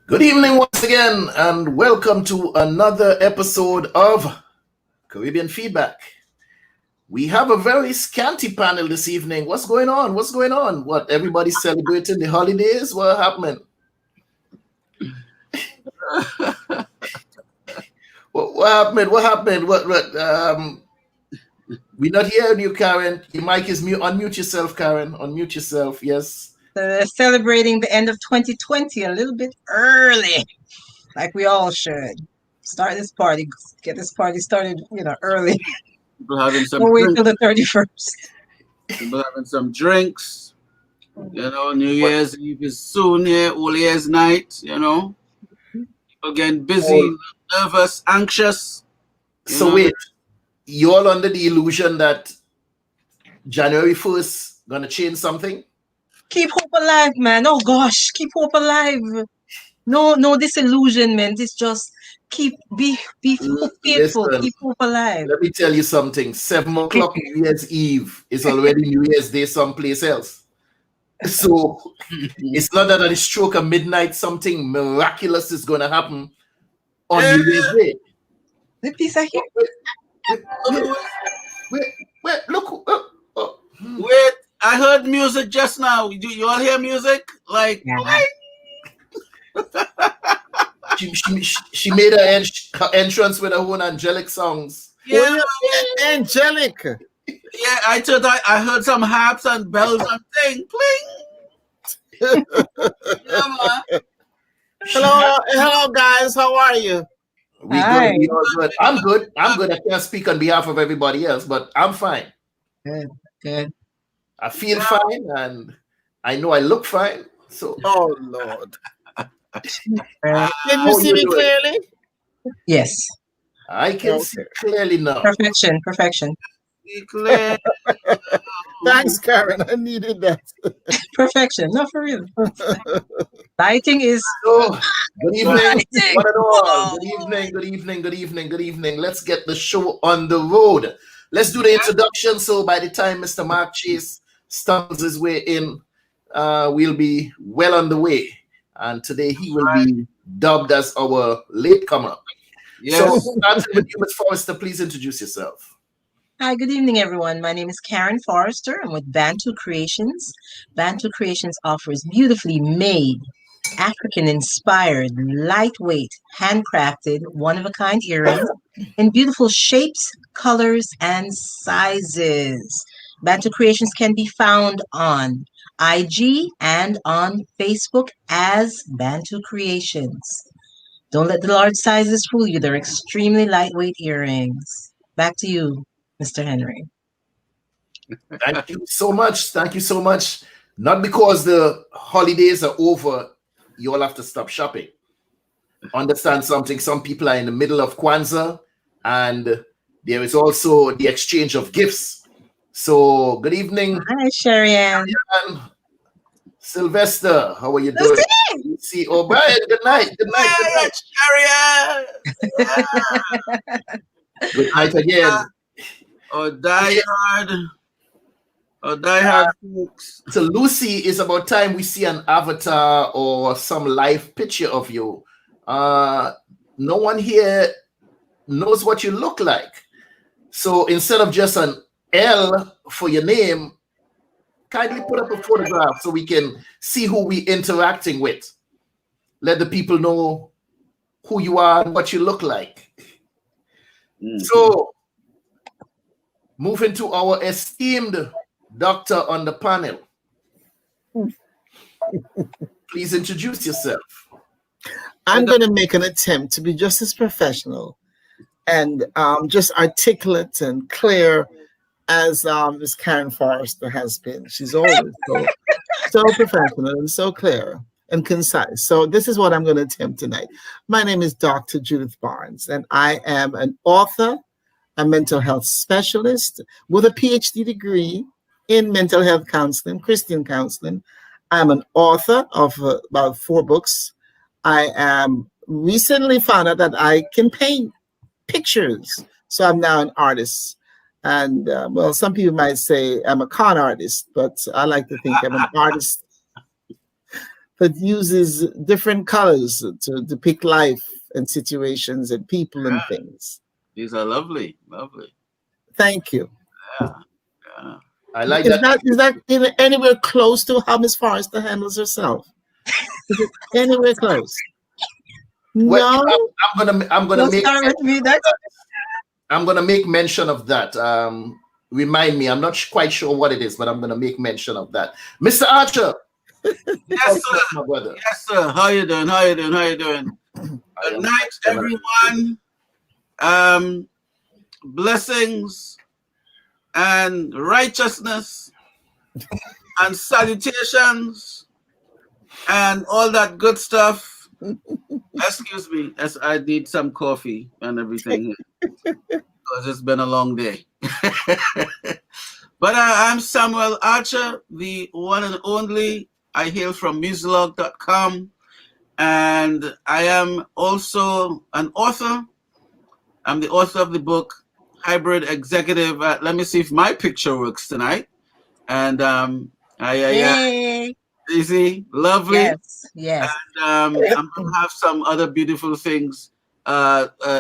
Good evening once again, and welcome to another episode of Caribbean Feedback. We have a very scanty panel this evening. What's going on? What's going on? What, everybody celebrating the holidays? What happened? What happened? What happened? What we're not hearing you, Karin. Your mic is mute. Unmute yourself, Karin. Unmute yourself. Yes. Celebrating the end of 2020 a little bit early, like we all should. Start this party, get this party started, early. People having some Don't wait till the 31st. People having some drinks. New Year's Eve is soon here, All Year's Night, People getting busy, nervous, anxious. So wait, you all under the illusion that January 1st gonna change something? Keep hope alive, man. Oh gosh, keep hope alive. No disillusionment. It's just be faithful. Listen, keep hope alive. Let me tell you something. 7 o'clock New Year's Eve is already New Year's Day someplace else. So it's not that at a stroke of midnight something miraculous is going to happen on New Year's Day. The piece of here. Wait, look. Wait, I heard music just now. You all hear music? Like, Yeah. She made her entrance with her own angelic songs. yeah, Angelic. yeah. I heard some harps and bells and thing, pling. Yeah, man. Hello, guys. How are you? Hi. We all good. I'm good. I can't speak on behalf of everybody else, but I'm fine. Good. I feel fine, and I know I look fine. So, Oh Lord. Uh, Can How you see you me doing? clearly? yes. I can see clearly now. Perfection. Clear. Thanks, Karen. I needed that. Perfection. No, for real. Lighting is So, good evening, Lighting. one and all. Whoa. Good evening. Let's get the show on the road. Let's do the introduction. So, by the time Mr. Mark Chase stumbles his way in, we'll be well on the way. And today he will be dubbed as our latecomer. Yes. So, starting with you, Ms. Forrester, please introduce yourself. Hi, good evening, everyone. My name is Karin Forrester. I'm with Bantu Creations. Bantu Creations offers beautifully made, African-inspired, lightweight, handcrafted, one-of-a-kind earrings in beautiful shapes, colors, and sizes. Bantu Creations can be found on IG and on Facebook as Bantu Creations. Don't let the large sizes fool you. They're extremely lightweight earrings. Back to you, Mr. Henry. Thank you so much. Not because the holidays are over, you all have to stop shopping. Understand something. Some people are in the middle of Kwanzaa, and there is also the exchange of gifts. So, good evening, Hi, Sherry Ann. and Sylvester. How are you doing? See, O'Brien. Good night. Good night again. Or die hard folks. So, Lucy, it's about time we see an avatar or some live picture of you. No one here knows what you look like. So instead of just an L for your name, kindly put up a photograph so we can see who we're interacting with. Let the people know who you are and what you look like. So, moving to our esteemed doctor on the panel. Please introduce yourself. I'm going to make an attempt to be just as professional and just articulate and clear as Miss Karin Forrester has been. She's always so professional and so clear and concise. So this is what I'm going to attempt tonight. My name is Dr. Judith Barnes, and I am an author, a mental health specialist with a PhD degree in mental health counseling, Christian counseling. I'm an author of about 4 books. I am recently found out that I can paint pictures. So I'm now an artist. And well, some people might say I'm a con artist, but I like to think I'm an artist that uses different colors to depict life and situations and people and things. These are lovely, lovely. Thank you. Yeah. I like Is that anywhere close to how Miss Forrester handles herself? Is it anywhere close? Well, No. I'm gonna make start with me. I'm gonna make mention of that. Remind me. I'm not quite sure what it is, but I'm gonna make mention of that. Mr. Archer. Yes, sir. My brother. Yes, sir. How you doing? How you doing? How you doing? Good night, everyone. Blessings and righteousness and salutations and all that good stuff. Excuse me, as I need some coffee and everything because it's been a long day. But I'm Samuel Archer, the one and only. I hail from musilog.com, and I am also an author. I'm the author of the book Hybrid Executive. Let me see if my picture works tonight. And easy, lovely. Yes. And I'm gonna have some other beautiful things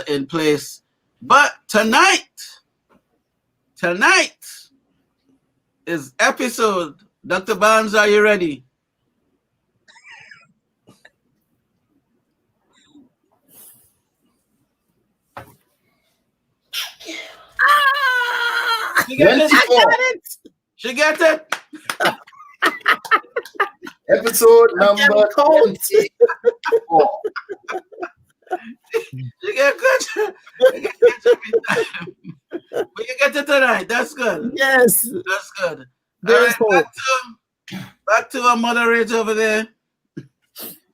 in place. But tonight is episode. Dr. Barnes, are you ready? She get it. She get it. Episode number 24. You get good. You get it tonight. That's good. Yes. That's good. There's hope. Back to our moderator over there.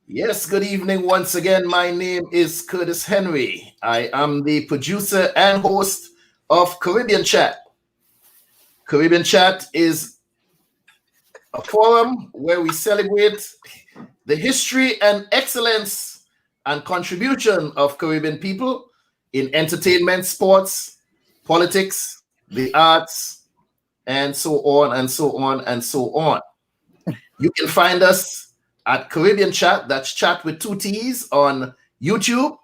Yes, good evening once again. My name is Curtis Henry. I am the producer and host of Caribbean Chat. Caribbean Chat is a forum where we celebrate the history and excellence and contribution of Caribbean people in entertainment, sports, politics, the arts, and so on and so on and so on. You can find us at Caribbean Chat, that's chat with 2 T's, on YouTube.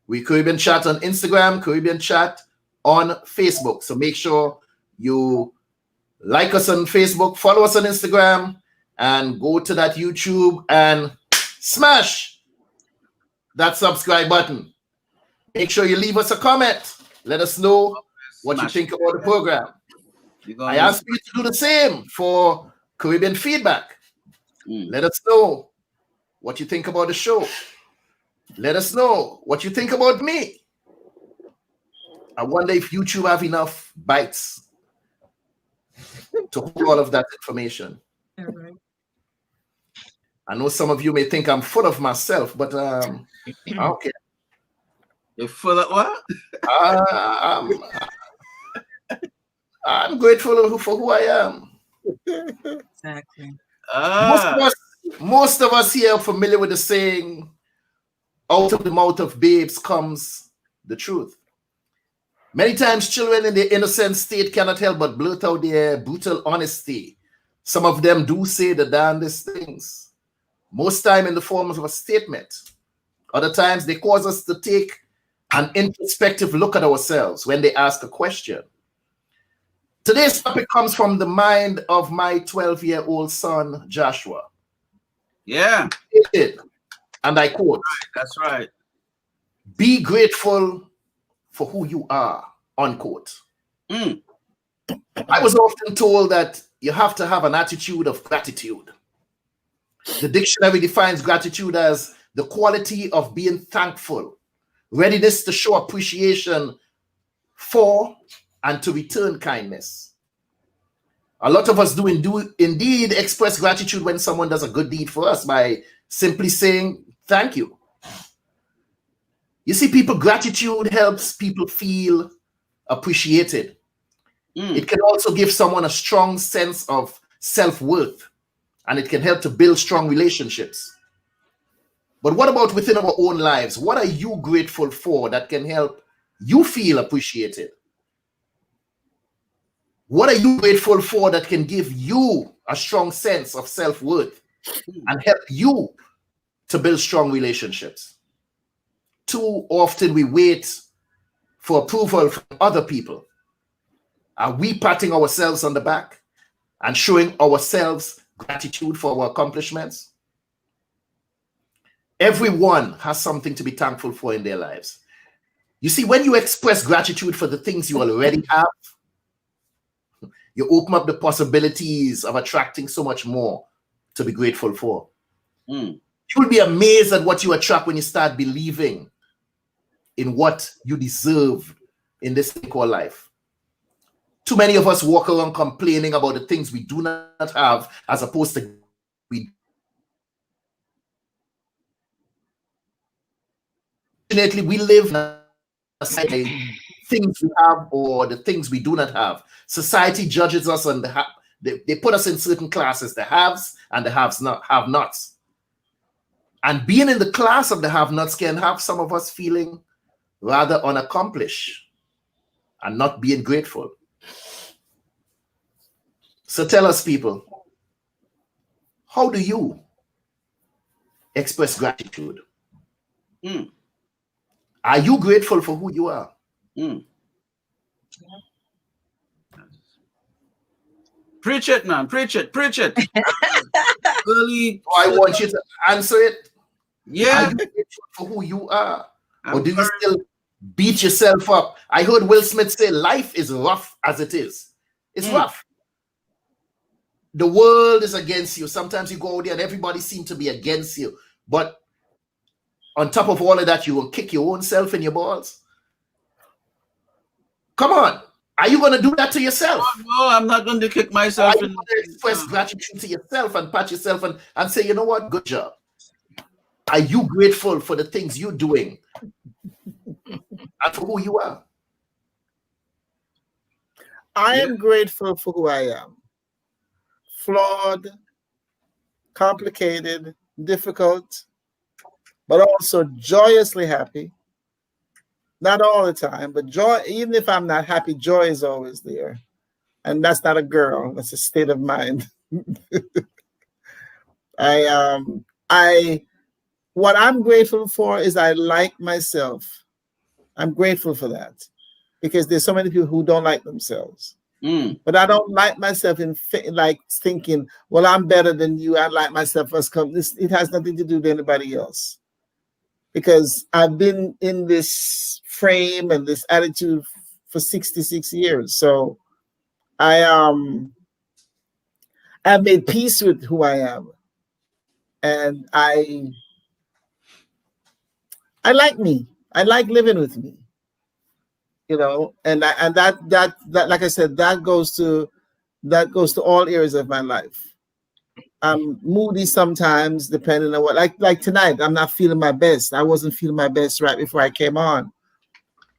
We Caribbean Chat on Instagram, Caribbean Chat on Facebook. So make sure you like us on Facebook, follow us on Instagram, and go to that YouTube and smash that subscribe button. Make sure you leave us a comment. Let us know what you think about the program. I ask you to do the same for Caribbean Feedback. Let us know what you think about the show. Let us know what you think about me. I wonder if YouTube have enough bytes to hold all of that information. I know some of you may think I'm full of myself, but okay. You're full of what? I'm grateful for who I am. Exactly. Most of us here are familiar with the saying, out of the mouth of babes comes the truth. Many times children in their innocent state cannot help but blurt out their brutal honesty. Some of them do say the darndest things, most time in the form of a statement. Other times they cause us to take an introspective look at ourselves when they ask a question. Today's topic comes from the mind of my 12-year-old son, Joshua. Yeah. And I quote, That's right. "Be grateful for who you are," unquote. I was often told that you have to have an attitude of gratitude. The dictionary defines gratitude as the quality of being thankful, readiness to show appreciation for and to return kindness. A lot of us do indeed express gratitude when someone does a good deed for us by simply saying thank you. You see, people, gratitude helps people feel appreciated. It can also give someone a strong sense of self-worth, and it can help to build strong relationships. But what about within our own lives? What are you grateful for that can help you feel appreciated? What are you grateful for that can give you a strong sense of self-worth and help you to build strong relationships? Too often we wait for approval from other people. Are we patting ourselves on the back and showing ourselves gratitude for our accomplishments? Everyone has something to be thankful for in their lives. You see, when you express gratitude for the things you already have, you open up the possibilities of attracting so much more to be grateful for. You will be amazed at what you attract when you start believing in what you deserve in this thing called life. Too many of us walk around complaining about the things we do not have, as opposed to we. Fortunately, we live in a society, things we have or the things we do not have. Society judges us on they put us in certain classes, the haves and the have-nots. And being in the class of the have-nots can have some of us feeling rather unaccomplished and not being grateful. So tell us, people, how do you express gratitude? Are you grateful for who you are? Preach it, man. Preach it. Preach it. I want you to answer it. Yeah. Are you grateful for who you are? Or do you still beat yourself up? I heard Will Smith say life is rough as it is. It's rough. The world is against you. Sometimes you go out there and everybody seems to be against you. But on top of all of that, you will kick your own self in your balls. Come on. Are you going to do that to yourself? Oh, no, I'm not going to kick myself. Are you going to express gratitude to yourself and pat yourself and say, you know what? Good job. Are you grateful for the things you're doing and for who you are? I am grateful for who I am. Flawed, complicated, difficult, but also joyously happy. Not all the time, but joy, even if I'm not happy, joy is always there. And that's not a girl, that's a state of mind. What I'm grateful for is I like myself. I'm grateful for that because there's so many people who don't like themselves. But I don't like myself in like thinking, well, I'm better than you. I like myself as it has nothing to do with anybody else. Because I've been in this frame and this attitude for 66 years. So I've made peace with who I am. And I like me. I like living with me. You know, and that like I said, that goes to all areas of my life. I'm moody sometimes, depending on what. Like tonight, I'm not feeling my best. I wasn't feeling my best right before I came on,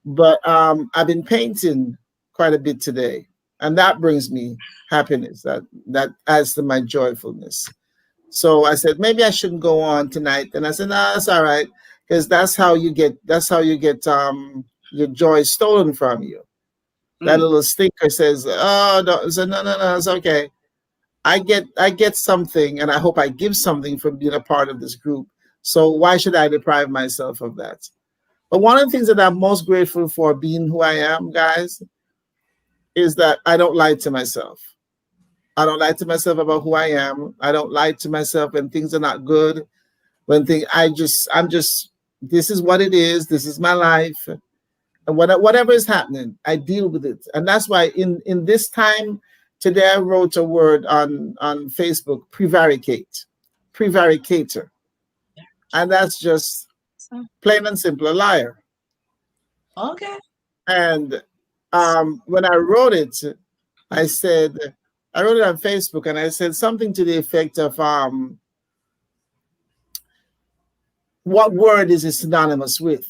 but I've been painting quite a bit today, and that brings me happiness. That adds to my joyfulness. So I said maybe I shouldn't go on tonight, and I said no, that's all right, because that's how you get your joy stolen from you. That little stinker says, "Oh, no," so no, it's okay. I get something, and I hope I give something from being a part of this group. So why should I deprive myself of that? But one of the things that I'm most grateful for being who I am, guys, is that I don't lie to myself. I don't lie to myself about who I am. I don't lie to myself when things are not good. I'm just, this is what it is. This is my life. And whatever is happening, I deal with it. And that's why in this time, today I wrote a word on Facebook, prevaricator. And that's just plain and simple, a liar. Okay. And when I wrote it, I said, I wrote it on Facebook and I said something to the effect of what word is it synonymous with?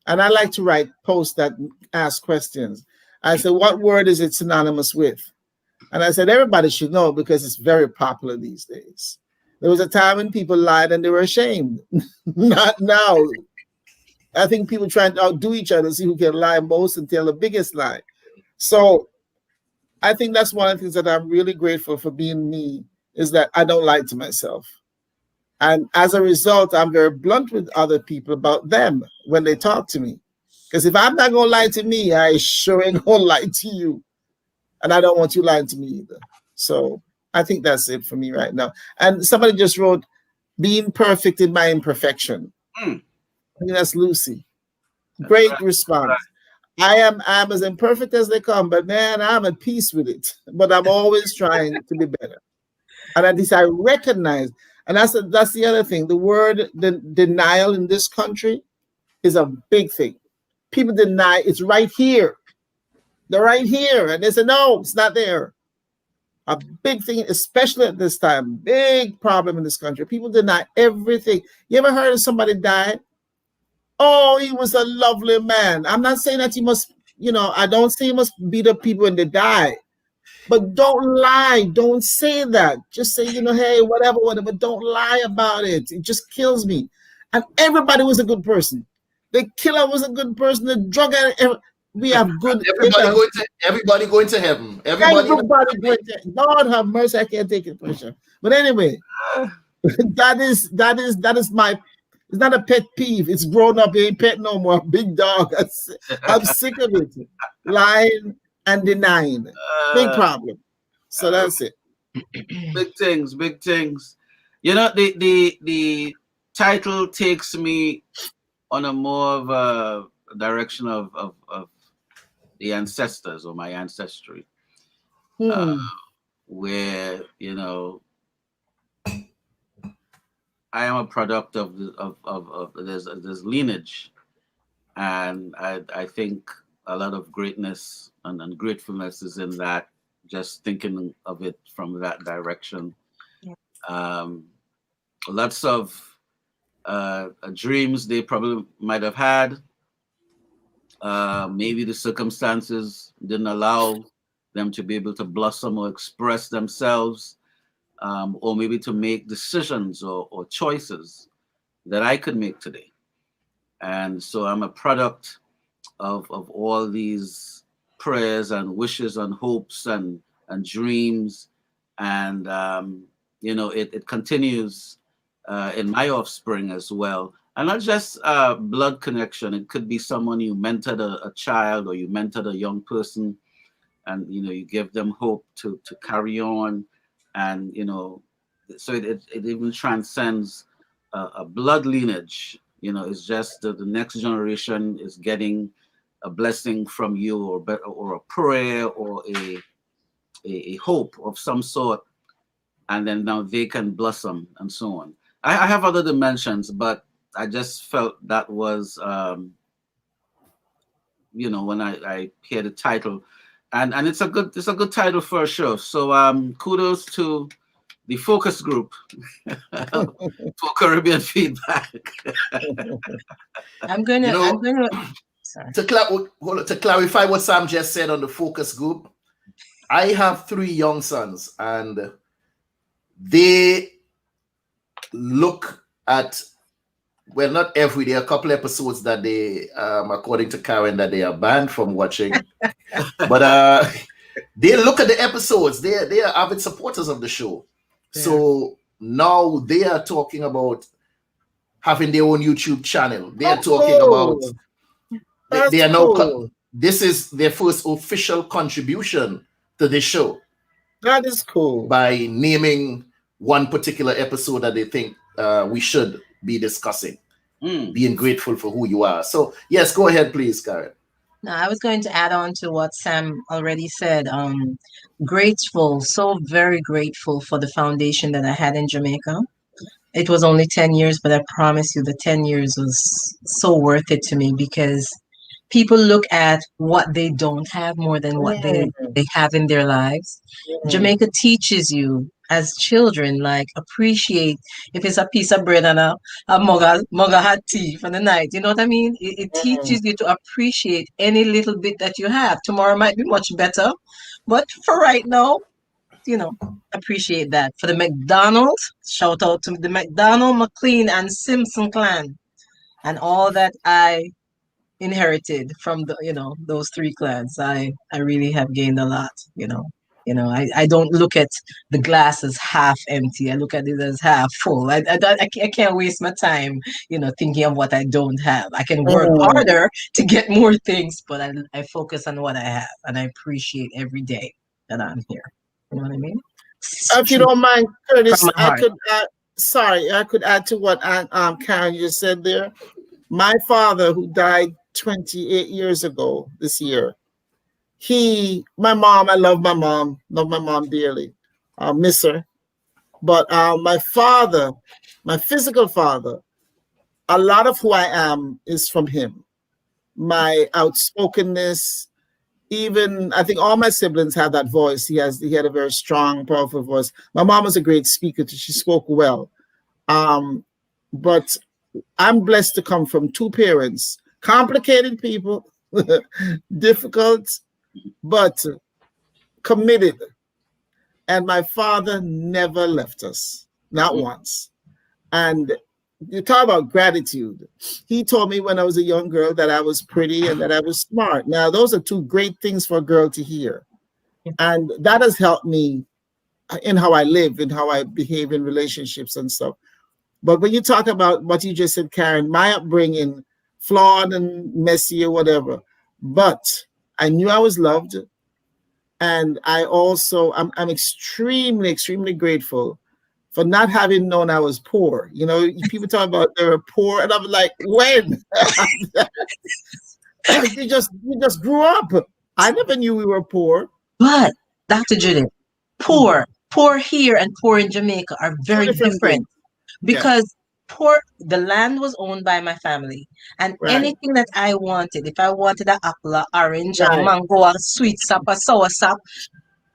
And I like to write posts that ask questions. I said, what word is it synonymous with? And I said, everybody should know because it's very popular these days. There was a time when people lied and they were ashamed. Not now. I think people trying to outdo each other, see who can lie most and tell the biggest lie. So I think that's one of the things that I'm really grateful for being me, is that I don't lie to myself. And as a result, I'm very blunt with other people about them when they talk to me. Because if I'm not going to lie to me, I sure ain't going to lie to you. And I don't want you lying to me either. So I think that's it for me right now. And somebody just wrote, being perfect in my imperfection. I think that's Lucy. Great response. I'm as imperfect as they come, but man, I'm at peace with it. But I'm always trying to be better. And at least I recognize, and that's the other thing. The word denial in this country is a big thing. People deny it's right here. They're right here. And they say, no, it's not there. A big thing, especially at this time, big problem in this country. People deny everything. You ever heard of somebody died? Oh, he was a lovely man. I'm not saying that he must, I don't say he must beat up people when they die. But don't lie. Don't say that. Just say, hey, whatever. Don't lie about it. It just kills me. And everybody was a good person. The killer was a good person. The drug addict, we have good. Everybody going to heaven. Everybody going to, Lord have mercy. I can't take it, pressure. But anyway, that is my. It's not a pet peeve. It's grown up. It ain't pet no more. Big dog. I'm sick of it. Lying and denying. Big problem. So that's it. Big things. The title takes me on a more of a direction of the ancestors or my ancestry, where I am a product of this lineage, and I think a lot of greatness and gratefulness is in that. Just thinking of it from that direction. Yeah. Lots of dreams they probably might have had. Maybe the circumstances didn't allow them to be able to blossom or express themselves, or maybe to make decisions or choices that I could make today. And so I'm a product of all these prayers and wishes and hopes and dreams. And, it continues in my offspring as well. And not just blood connection. It could be someone you mentored a child, or you mentored a young person, and you give them hope to carry on, and so it even transcends a blood lineage. It's just that the next generation is getting a blessing from you, or a prayer, or a hope of some sort, and then now they can blossom and so on. I have other dimensions, but I just felt that was, when I hear the title, and it's a good title for a show. So kudos to the focus group for Caribbean feedback. I'm gonna. Sorry. To clarify what Sam just said on the focus group, I have 3 young sons, and they look at, well, not every day, a couple episodes that they, according to Karin, that they are banned from watching. But they look at the episodes. They are avid supporters of the show. Yeah. So now they are talking about having their own YouTube channel. They are talking about. They are now. This is their first official contribution to the show. That is cool. By naming one particular episode that they think we should be discussing, being grateful for who you are. So yes, go ahead, please, Karin. No, I was going to add on to what Sam already said. Grateful, so very grateful for the foundation that I had in Jamaica. It was only 10 years, but I promise you the 10 years was so worth it to me, because People look at what they don't have more than what Mm, they have in their lives. mm, Jamaica teaches you as children, like appreciate if it's a piece of bread and a mug of hot tea for the night. You know what I mean? It mm. teaches you to appreciate any little bit that you have. Tomorrow might be much better, but for right now, you know, appreciate that. For the McDonald's, shout out to the McDonald, McLean, and Simpson clan and all that I inherited from the those three clans. I really have gained a lot. I don't look at the glass as half empty. I look at it as half full. I can't waste my time thinking of what I don't have. I can work Mm. harder to get more things, but I focus on what I have, and I appreciate every day that I'm here. You know what I mean? If you True don't mind, from Curtis, my I heart. could add, sorry, I could add to what Karen just said there. My father, who died 28 years ago this year, my mom, I love my mom dearly, miss her. But my father, my physical father, a lot of who I am is from him. My outspokenness, even I think all my siblings have that voice. He had a very strong, powerful voice. My mom was a great speaker. She spoke well. Um, but I'm blessed to come from two parents, complicated people, difficult, but committed. And my father never left us, not once. And you talk about gratitude. He told me when I was a young girl that I was pretty and that I was smart. Now, those are two great things for a girl to hear. And that has helped me in how I live, in how I behave in relationships and stuff. But when you talk about what you just said, Karen, my upbringing, flawed and messy or whatever, but I knew I was loved. And I'm extremely, extremely grateful for not having known I was poor. You know, people talk about they were poor, and I'm like, when? you just grew up. I never knew we were poor. But Dr. Judith, poor here and poor in Jamaica are Two very different different things. Yeah, because the land was owned by my family, and right, anything that I wanted, if I wanted an apple, a orange, a right, mango, a sweet sap, a sour sap,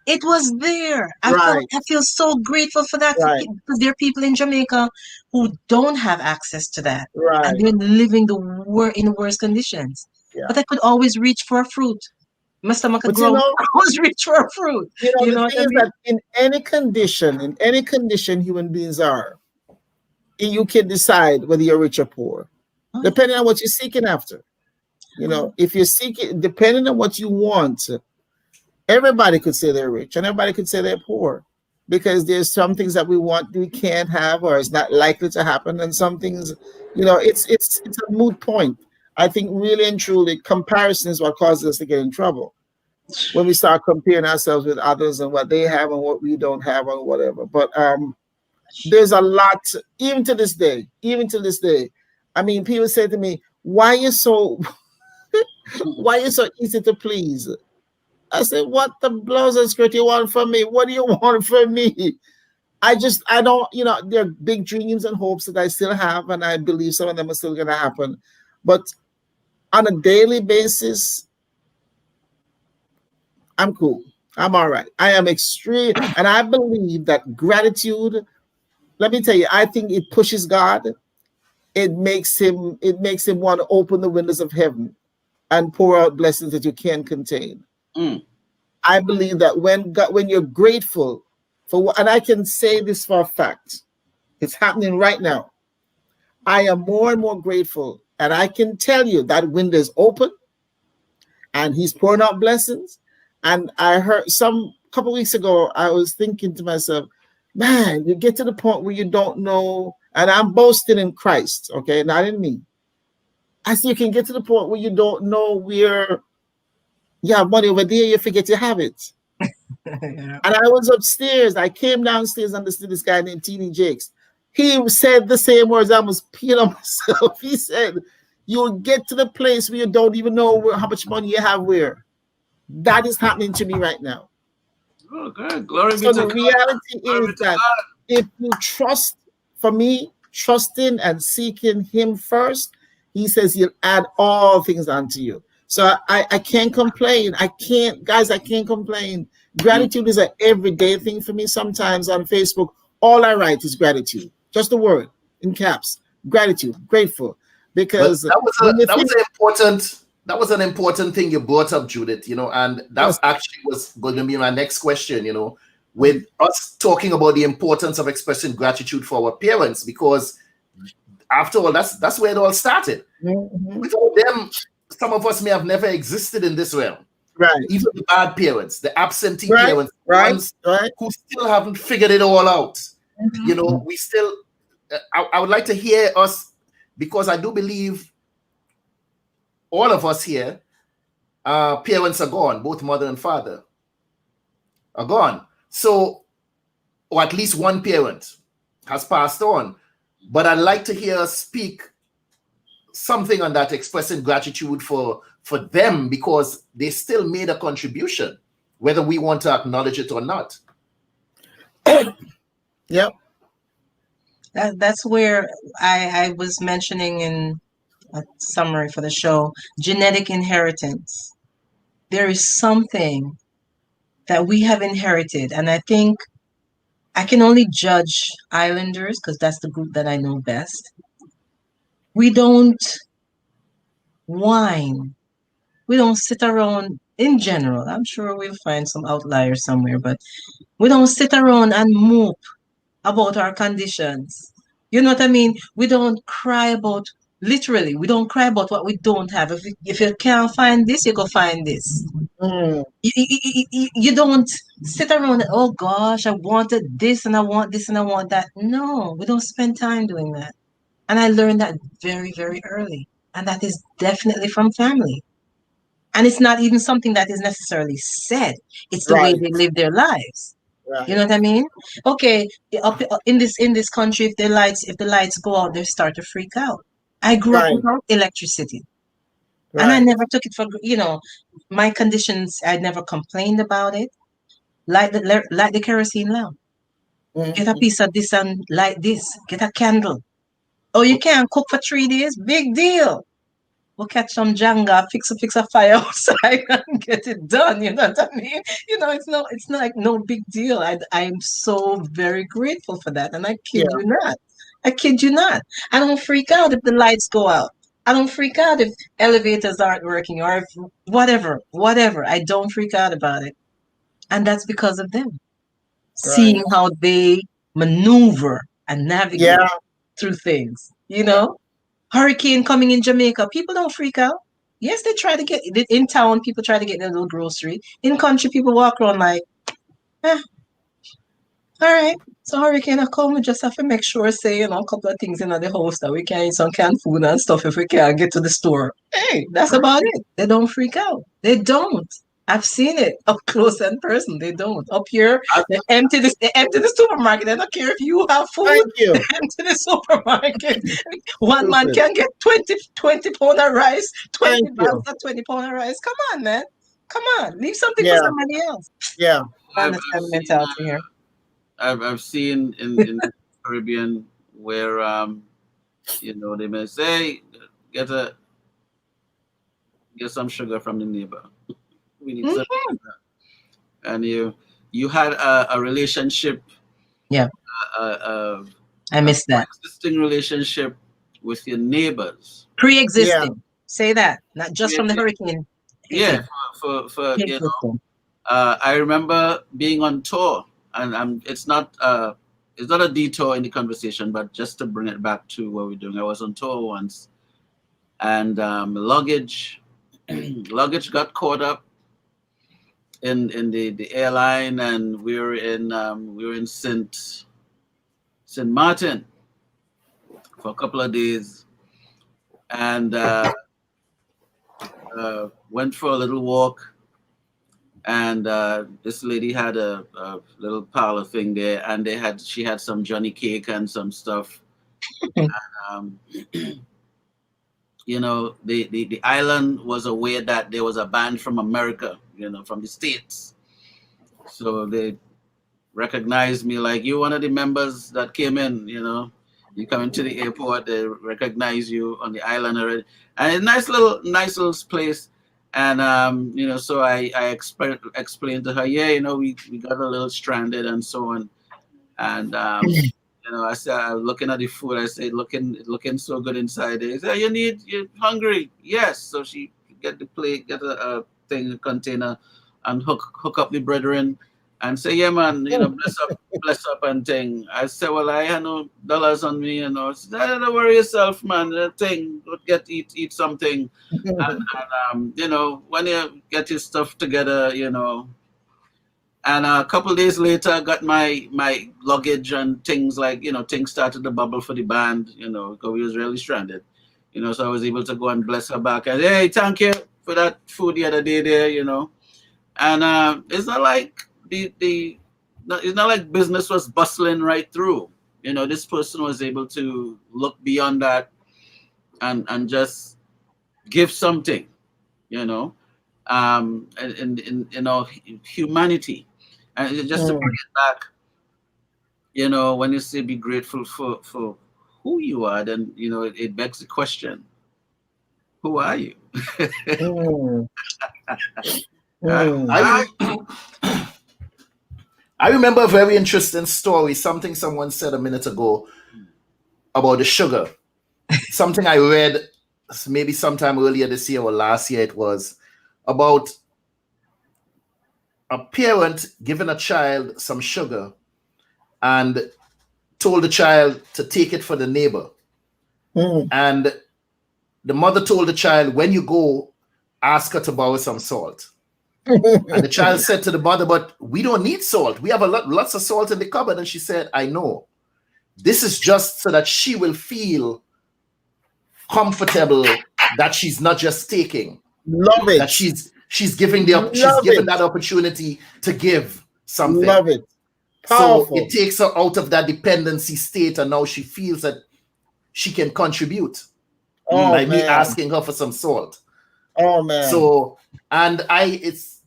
it was there. right, I feel so grateful for that right, because there are people in Jamaica who don't have access to that, and right. they're living in worse conditions. Yeah. But I could always reach for a fruit. My stomach could But you grow. know, I always reach for a fruit. You the know what thing I is mean? that in any condition human beings are, you can decide whether you're rich or poor, Oh, yeah. depending on what you're seeking after. If you're seeking, depending on what you want, everybody could say they're rich and everybody could say they're poor because there's some things that we want we can't have or it's not likely to happen, and some things, it's a moot point. I think really and truly comparison is what causes us to get in trouble when we start comparing ourselves with others and what they have and what we don't have or whatever. But there's a lot, even to this day. I mean, people say to me, why you so why you so easy to please? I said, what the blows and skirt you want from me? What do you want from me? I don't, there are big dreams and hopes that I still have, and I believe some of them are still going to happen. But on a daily basis, I'm cool. I'm all right. I am extreme. And I believe that gratitude, let me tell you, I think it pushes God. It makes him want to open the windows of heaven and pour out blessings that you can't contain. Mm. I believe that when you're grateful for what, and I can say this for a fact, it's happening right now. I am more and more grateful, and I can tell you that window is open, and He's pouring out blessings. And I heard some couple weeks ago, I was thinking to myself, man, you get to the point where you don't know, and I'm boasting in Christ, okay, not in me. I see you can get to the point where you don't know where you have money over there, you forget you have it. Yeah. And I was upstairs. I came downstairs and listened to this guy named T.D. Jakes. He said the same words. I was peeing on myself. He said, you'll get to the place where you don't even know how much money you have where. That is happening to me right now. Oh, good. Glory be So to the God. reality Glory is be to that God. if you trust, for me, trusting and seeking Him first, He says He'll add all things unto you. So I can't complain. I can't, guys, I can't complain. Gratitude is an everyday thing for me. Sometimes on Facebook, all I write is gratitude. Just the word in caps. Gratitude, grateful. Well, Because when you think, that was an important thing you brought up, Judith, and that yes, actually was going to be my next question, with us talking about the importance of expressing gratitude for our parents, because after all, that's where it all started. mhm, Without them, some of us may have never existed in this realm. right, Even the bad parents, the absentee right, parents, the right, ones right. who still haven't figured it all out. Mhm. We still, I would like to hear us, because I do believe all of us here, parents are gone, both mother and father are gone. So, or at least one parent has passed on. But I'd like to hear us speak something on that, expressing gratitude for them, because they still made a contribution, whether we want to acknowledge it or not. Yep. That's where I was mentioning in a summary for the show, genetic inheritance. There is something that we have inherited, and I think I can only judge Islanders because that's the group that I know best. We don't whine. We don't sit around in general. I'm sure we'll find some outliers somewhere, but we don't sit around and mope about our conditions. You know what I mean? We don't cry about, literally, we don't cry about what we don't have. If you can't find this, you go find this. Mm, You don't sit around and, oh gosh, I wanted this and I want this and I want that. No, we don't spend time doing that. And I learned that very, very early. And that is definitely from family. And it's not even something that is necessarily said. It's the way right, they live their lives. You right, know what I mean? Okay, in this country, if the lights go out, they start to freak out. I grew up right, without electricity, and I right. never took it for my conditions. I never complained about it. Light the kerosene lamp. Get a Mhm. piece of this and light this. Get a candle. Oh, you can't cook for 3 days? Big deal. We'll catch some Jenga, fix a fire outside and get it done. You know what I mean? It's not like no big deal. I'm so very grateful for that. And I Yeah, kid you not. I kid you not. I don't freak out if the lights go out. I don't freak out if elevators aren't working or if whatever. I don't freak out about it. And that's because of them. right. Seeing how they maneuver and navigate Yeah, through things. Hurricane coming in Jamaica, people don't freak out. Yes, they try to get in town. People try to get their little grocery. In country, people walk around like, eh, all right. So hurricane come, we just have to make sure, say, a couple of things in the house that we can eat some canned food and stuff if we can't get to the store. Hey, that's about it. They don't freak out. They don't. I've seen it up close and personal. They don't. Up here, I, they empty the supermarket. They don't care if you have food. thank They you. empty the supermarket. One man Stupid. can get 20 pound of rice, 20 Thank bags you. of 20 pound of rice. Come on, man. Come on. Leave something for Yeah, somebody else. yeah, I I've understand the seen mentality here. I've seen in the Caribbean where they may say get a get some sugar from the neighbor. We need some Mhm. sugar. And you had a relationship, Yeah, a, a, I a missed that. coexisting relationship with your neighbors. yeah. Pre-existing. Say that, not just Yeah, from the hurricane yeah. hitting. For Pre-existing. I remember being on tour, and it's not a detour in the conversation, but just to bring it back to what we're doing. I was on tour once, and luggage luggage got caught up in the airline, and we were in Saint Martin for a couple of days, and went for a little walk. And this lady had a little parlor thing there, and she had some Johnny cake and some stuff. Um, the island was aware that there was a band from America, from the States. So they recognized me like, you one of the members that came in. You come into the airport, they recognize you on the island already. And a nice little place. And so I explained to her, yeah, we got a little stranded and so on. And I said, I was looking at the food. I said, looking so good inside there. He said, you're hungry? Yes. So she get the plate, get a thing, a container, and hook up the brethren, and say, yeah, man, bless up and thing. I said, well, I had no dollars on me, She said, don't worry yourself, man. Thing, go eat something, and when you get your stuff together, And a couple of days later, I got my luggage and things things started to bubble for the band, because we was really stranded, So I was able to go and bless her back and, hey, thank you for that food the other day there, And it's not like it's not like business was bustling right through. This person was able to look beyond that and just give something, in humanity. And just to bring it back, when you say be grateful for who you are, then it begs the question, who are you? I remember a very interesting story, something someone said a minute ago about the sugar. Something I read maybe sometime earlier this year or last year, it was about a parent giving a child some sugar and told the child to take it for the neighbor. And the mother told the child, when you go, ask her to borrow some salt. And the child said to the mother, but we don't need salt. We have lots of salt in the cupboard. And she said, I know. This is just so that she will feel comfortable that she's not just taking. Love it. That she's giving that opportunity to give something. Love it. Powerful. So it takes her out of that dependency state, and now she feels that she can contribute by me asking her for some salt. Oh man. So, and it's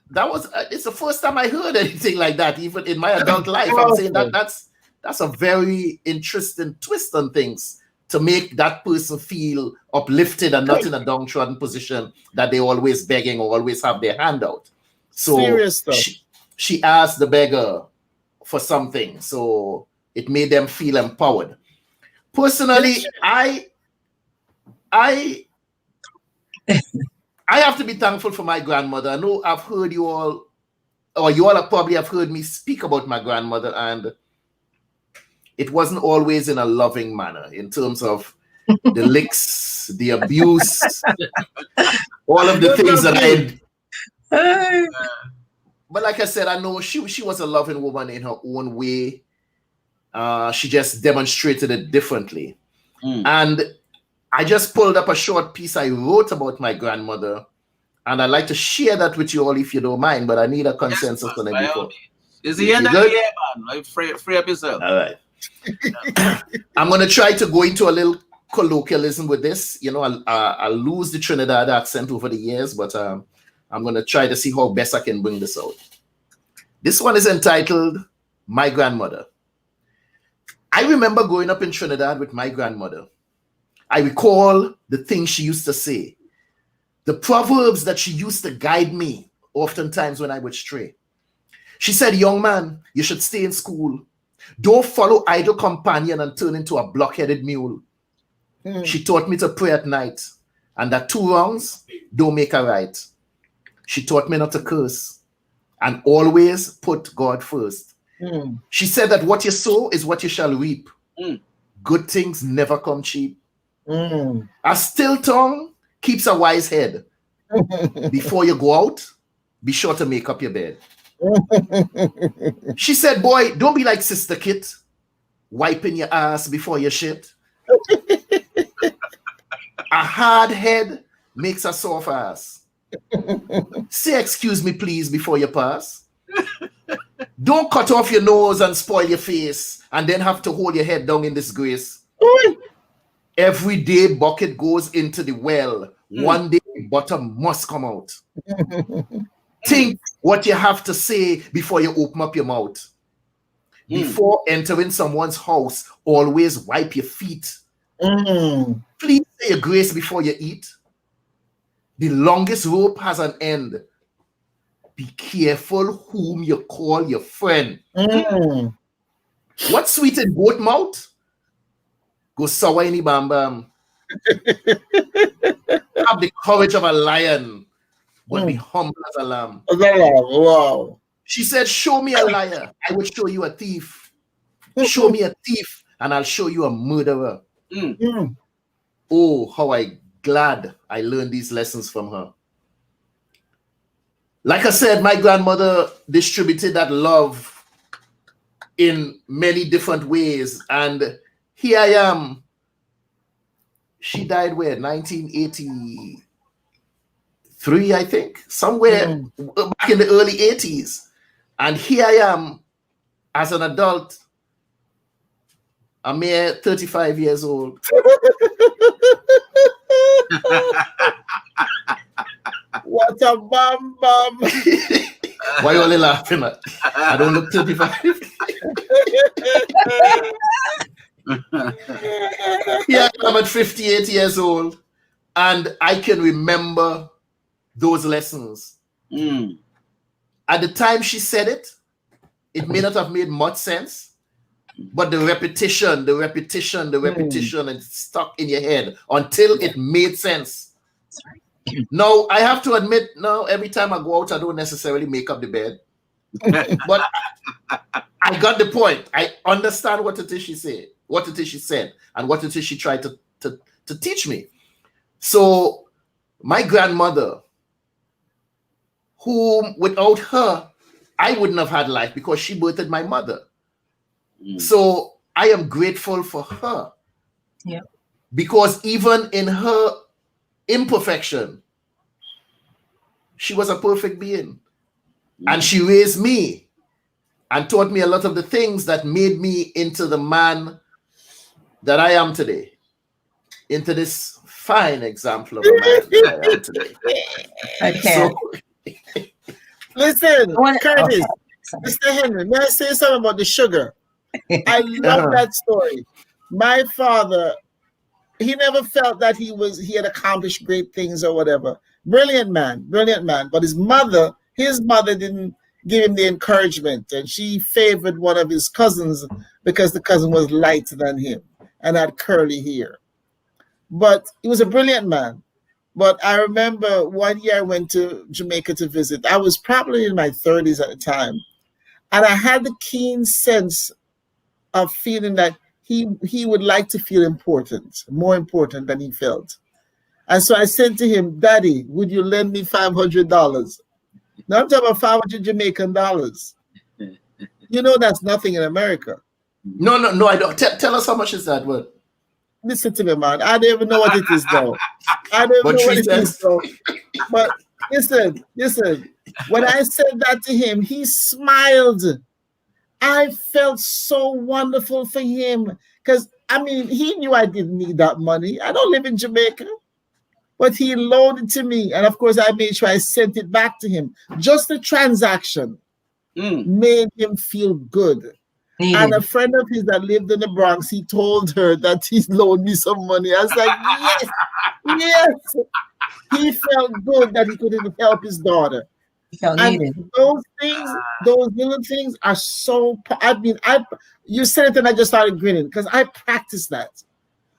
the first time I heard anything like that, even in my adult life. I'm saying that's a very interesting twist on things to make that person feel uplifted and not in a downtrodden position that they always begging or always have their hand out. So she asked the beggar for something, so it made them feel empowered. Personally, I have to be thankful for my grandmother. I know I've heard you all, or you all probably have heard me speak about my grandmother, and it wasn't always in a loving manner in terms of the licks, the abuse, all of the things that I. But like I said, I know she was a loving woman in her own way. She just demonstrated it differently. And I just pulled up a short piece I wrote about my grandmother, and I'd like to share that with you all if you don't mind, but I need a consensus on it before. It's the end of the year, man. Like, free up yourself. All right. I'm going to try to go into a little colloquialism with this. I'll lose the Trinidad accent over the years, but I'm going to try to see how best I can bring this out. This one is entitled My Grandmother. I remember growing up in Trinidad with my grandmother. I recall the things she used to say, the proverbs that she used to guide me oftentimes when I would stray. She said, young man, you should stay in school. Don't follow idle companion and turn into a block-headed mule. She taught me to pray at night, and that 2 wrongs don't make a right. She taught me not to curse and always put God first. She said that what you sow is what you shall reap. Good things never come cheap. A still tongue keeps a wise head. Before you go out, be sure to make up your bed. She said, boy, don't be like Sister Kit, wiping your ass before you shit. A hard head makes a soft ass. Say excuse me please before you pass. Don't cut off your nose and spoil your face and then have to hold your head down in disgrace. Every day bucket goes into the well. One day bottom must come out. Think what you have to say before you open up your mouth. Before entering someone's house, always wipe your feet. Please say your grace before you eat. The longest rope has an end. Be careful whom you call your friend. Mm. What's sweet in goat mouth? Go sour in the bam bam. Have the courage of a lion, but be humble as a lamb. Wow. She said, show me a liar, I will show you a thief. Show me a thief, and I'll show you a murderer. Mm. Oh, how I glad I learned these lessons from her. Like I said, my grandmother distributed that love in many different ways. And here I am. She died where? 1983, I think. Somewhere back in the early 80s. And here I am as an adult, a mere 35 years old. What a bam bam. Why are you only laughing at? I don't look 35. Here I'm at 58 years old, and I can remember those lessons. At the time she said it, it may not have made much sense, but the repetition, and it's stuck in your head until it made sense. Now, I have to admit, now every time I go out, I don't necessarily make up the bed. But I got the point. I understand what it is she said, and what it is she tried to teach me. So my grandmother, whom without her, I wouldn't have had life because she birthed my mother. So I am grateful for her. Yeah. Because even in her imperfection, she was a perfect being. And she raised me and taught me a lot of the things that made me into the man that I am today, into this fine example of a man that I am today. Okay. Listen, Curtis, Mr. Henry, may I say something about the sugar? I love that story. My father, he never felt that he had accomplished great things or whatever. Brilliant man. But his mother didn't give him the encouragement, and she favored one of his cousins because the cousin was lighter than him and had curly hair. But he was a brilliant man. But I remember one year I went to Jamaica to visit. I was probably in my 30s at the time. And I had the keen sense of feeling that he would like to feel important, more important than he felt. And so I said to him, Daddy, would you lend me $500? Now I'm talking about 500 Jamaican dollars. You know that's nothing in America. No, I don't. Tell us how much is that word. Listen to me, man. I don't even know what it is though. But listen. When I said that to him, he smiled. I felt so wonderful for him because, I mean, he knew I didn't need that money. I don't live in Jamaica. But he loaned it to me. And of course, I made sure I sent it back to him. Just the transaction made him feel good. And a friend of his that lived in the Bronx, he told her that he loaned me some money. I was like, yes. He felt good that he could help his daughter. He felt needed. Those things, those little things are so, you said it and I just started grinning because I practice that.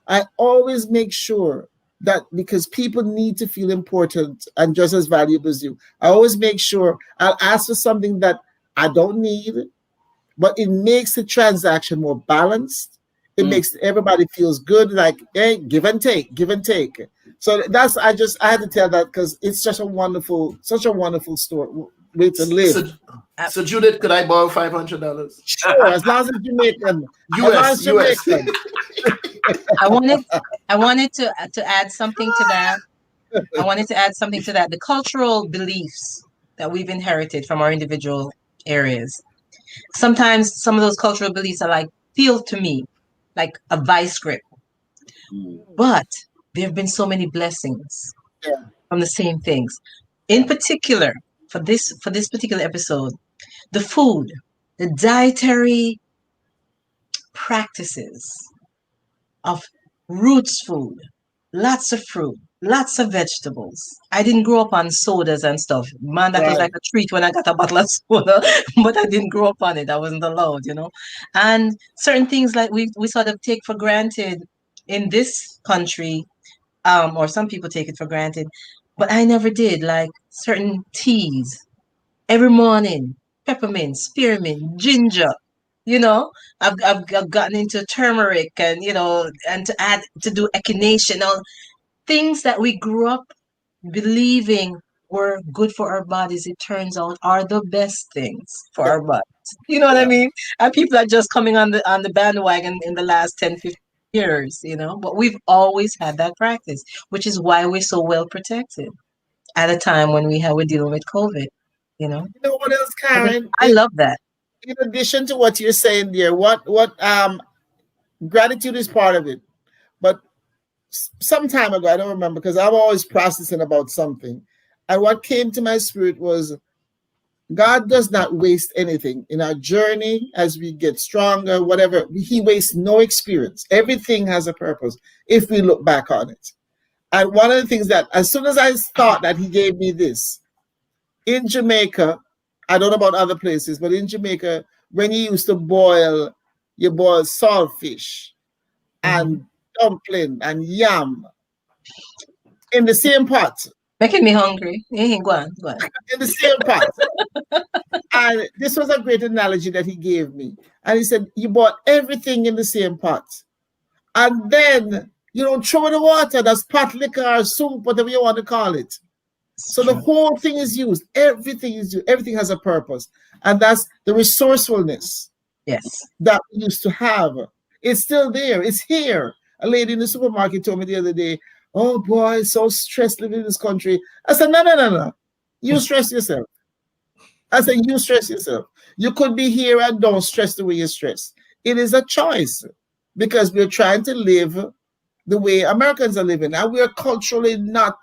I always make sure that because people need to feel important and just as valuable as you, I always make sure I'll ask for something that I don't need, but it makes the transaction more balanced. It makes everybody feels good, like, hey, give and take. So that's I had to tell that because it's such a wonderful story way to live. So Judith, could I borrow $500? Sure, as long as it's Jamaican. US. I wanted to add something to that. The cultural beliefs that we've inherited from our individual areas. Sometimes some of those cultural beliefs feel to me like a vice grip. But there have been so many blessings from the same things. In particular, for this particular episode, the food, the dietary practices of roots food, lots of fruit, lots of vegetables. I didn't grow up on sodas and stuff. Man, that was Right. like a treat when I got a bottle of soda, but I didn't grow up on it. I wasn't allowed. And certain things like we sort of take for granted in this country, or some people take it for granted, but I never did. Like certain teas every morning, peppermint, spearmint, ginger. You know, I've gotten into turmeric and to do echinacea, things that we grew up believing were good for our bodies, it turns out are the best things for our bodies. You know what I Yeah. mean? And people are just coming on the bandwagon in the last 10, 15 years, but we've always had that practice, which is why we're so well protected at a time when we're dealing with COVID, you know. You know what else, I think Karen? I love that. In addition to what you're saying there, what gratitude is part of it. But some time ago, I don't remember because I'm always processing about something. And what came to my spirit was God does not waste anything in our journey as we get stronger, whatever. He wastes no experience. Everything has a purpose if we look back on it. And one of the things that, as soon as I thought that He gave me this, in Jamaica, I don't know about other places, but in Jamaica, when you used to you boil saltfish Hmm. and dumpling and yam in the same pot, Making me hungry. Go on, go on. in the same pot. And this was a great analogy that he gave me. And he said, you bought everything in the same pot. And then you don't throw in the water, that's pot liquor or soup, whatever you want to call it. It's So the true. whole thing is used. Everything is used. Everything has a purpose. And that's the resourcefulness Yes. that we used to have. It's still there. It's here. A lady in the supermarket told me the other day, oh boy, it's so stressed living in this country. I said, no, no, no, no. You stress yourself. I said, you stress yourself. You could be here and don't stress the way you stress. It is a choice because we're trying to live the way Americans are living. And we're culturally not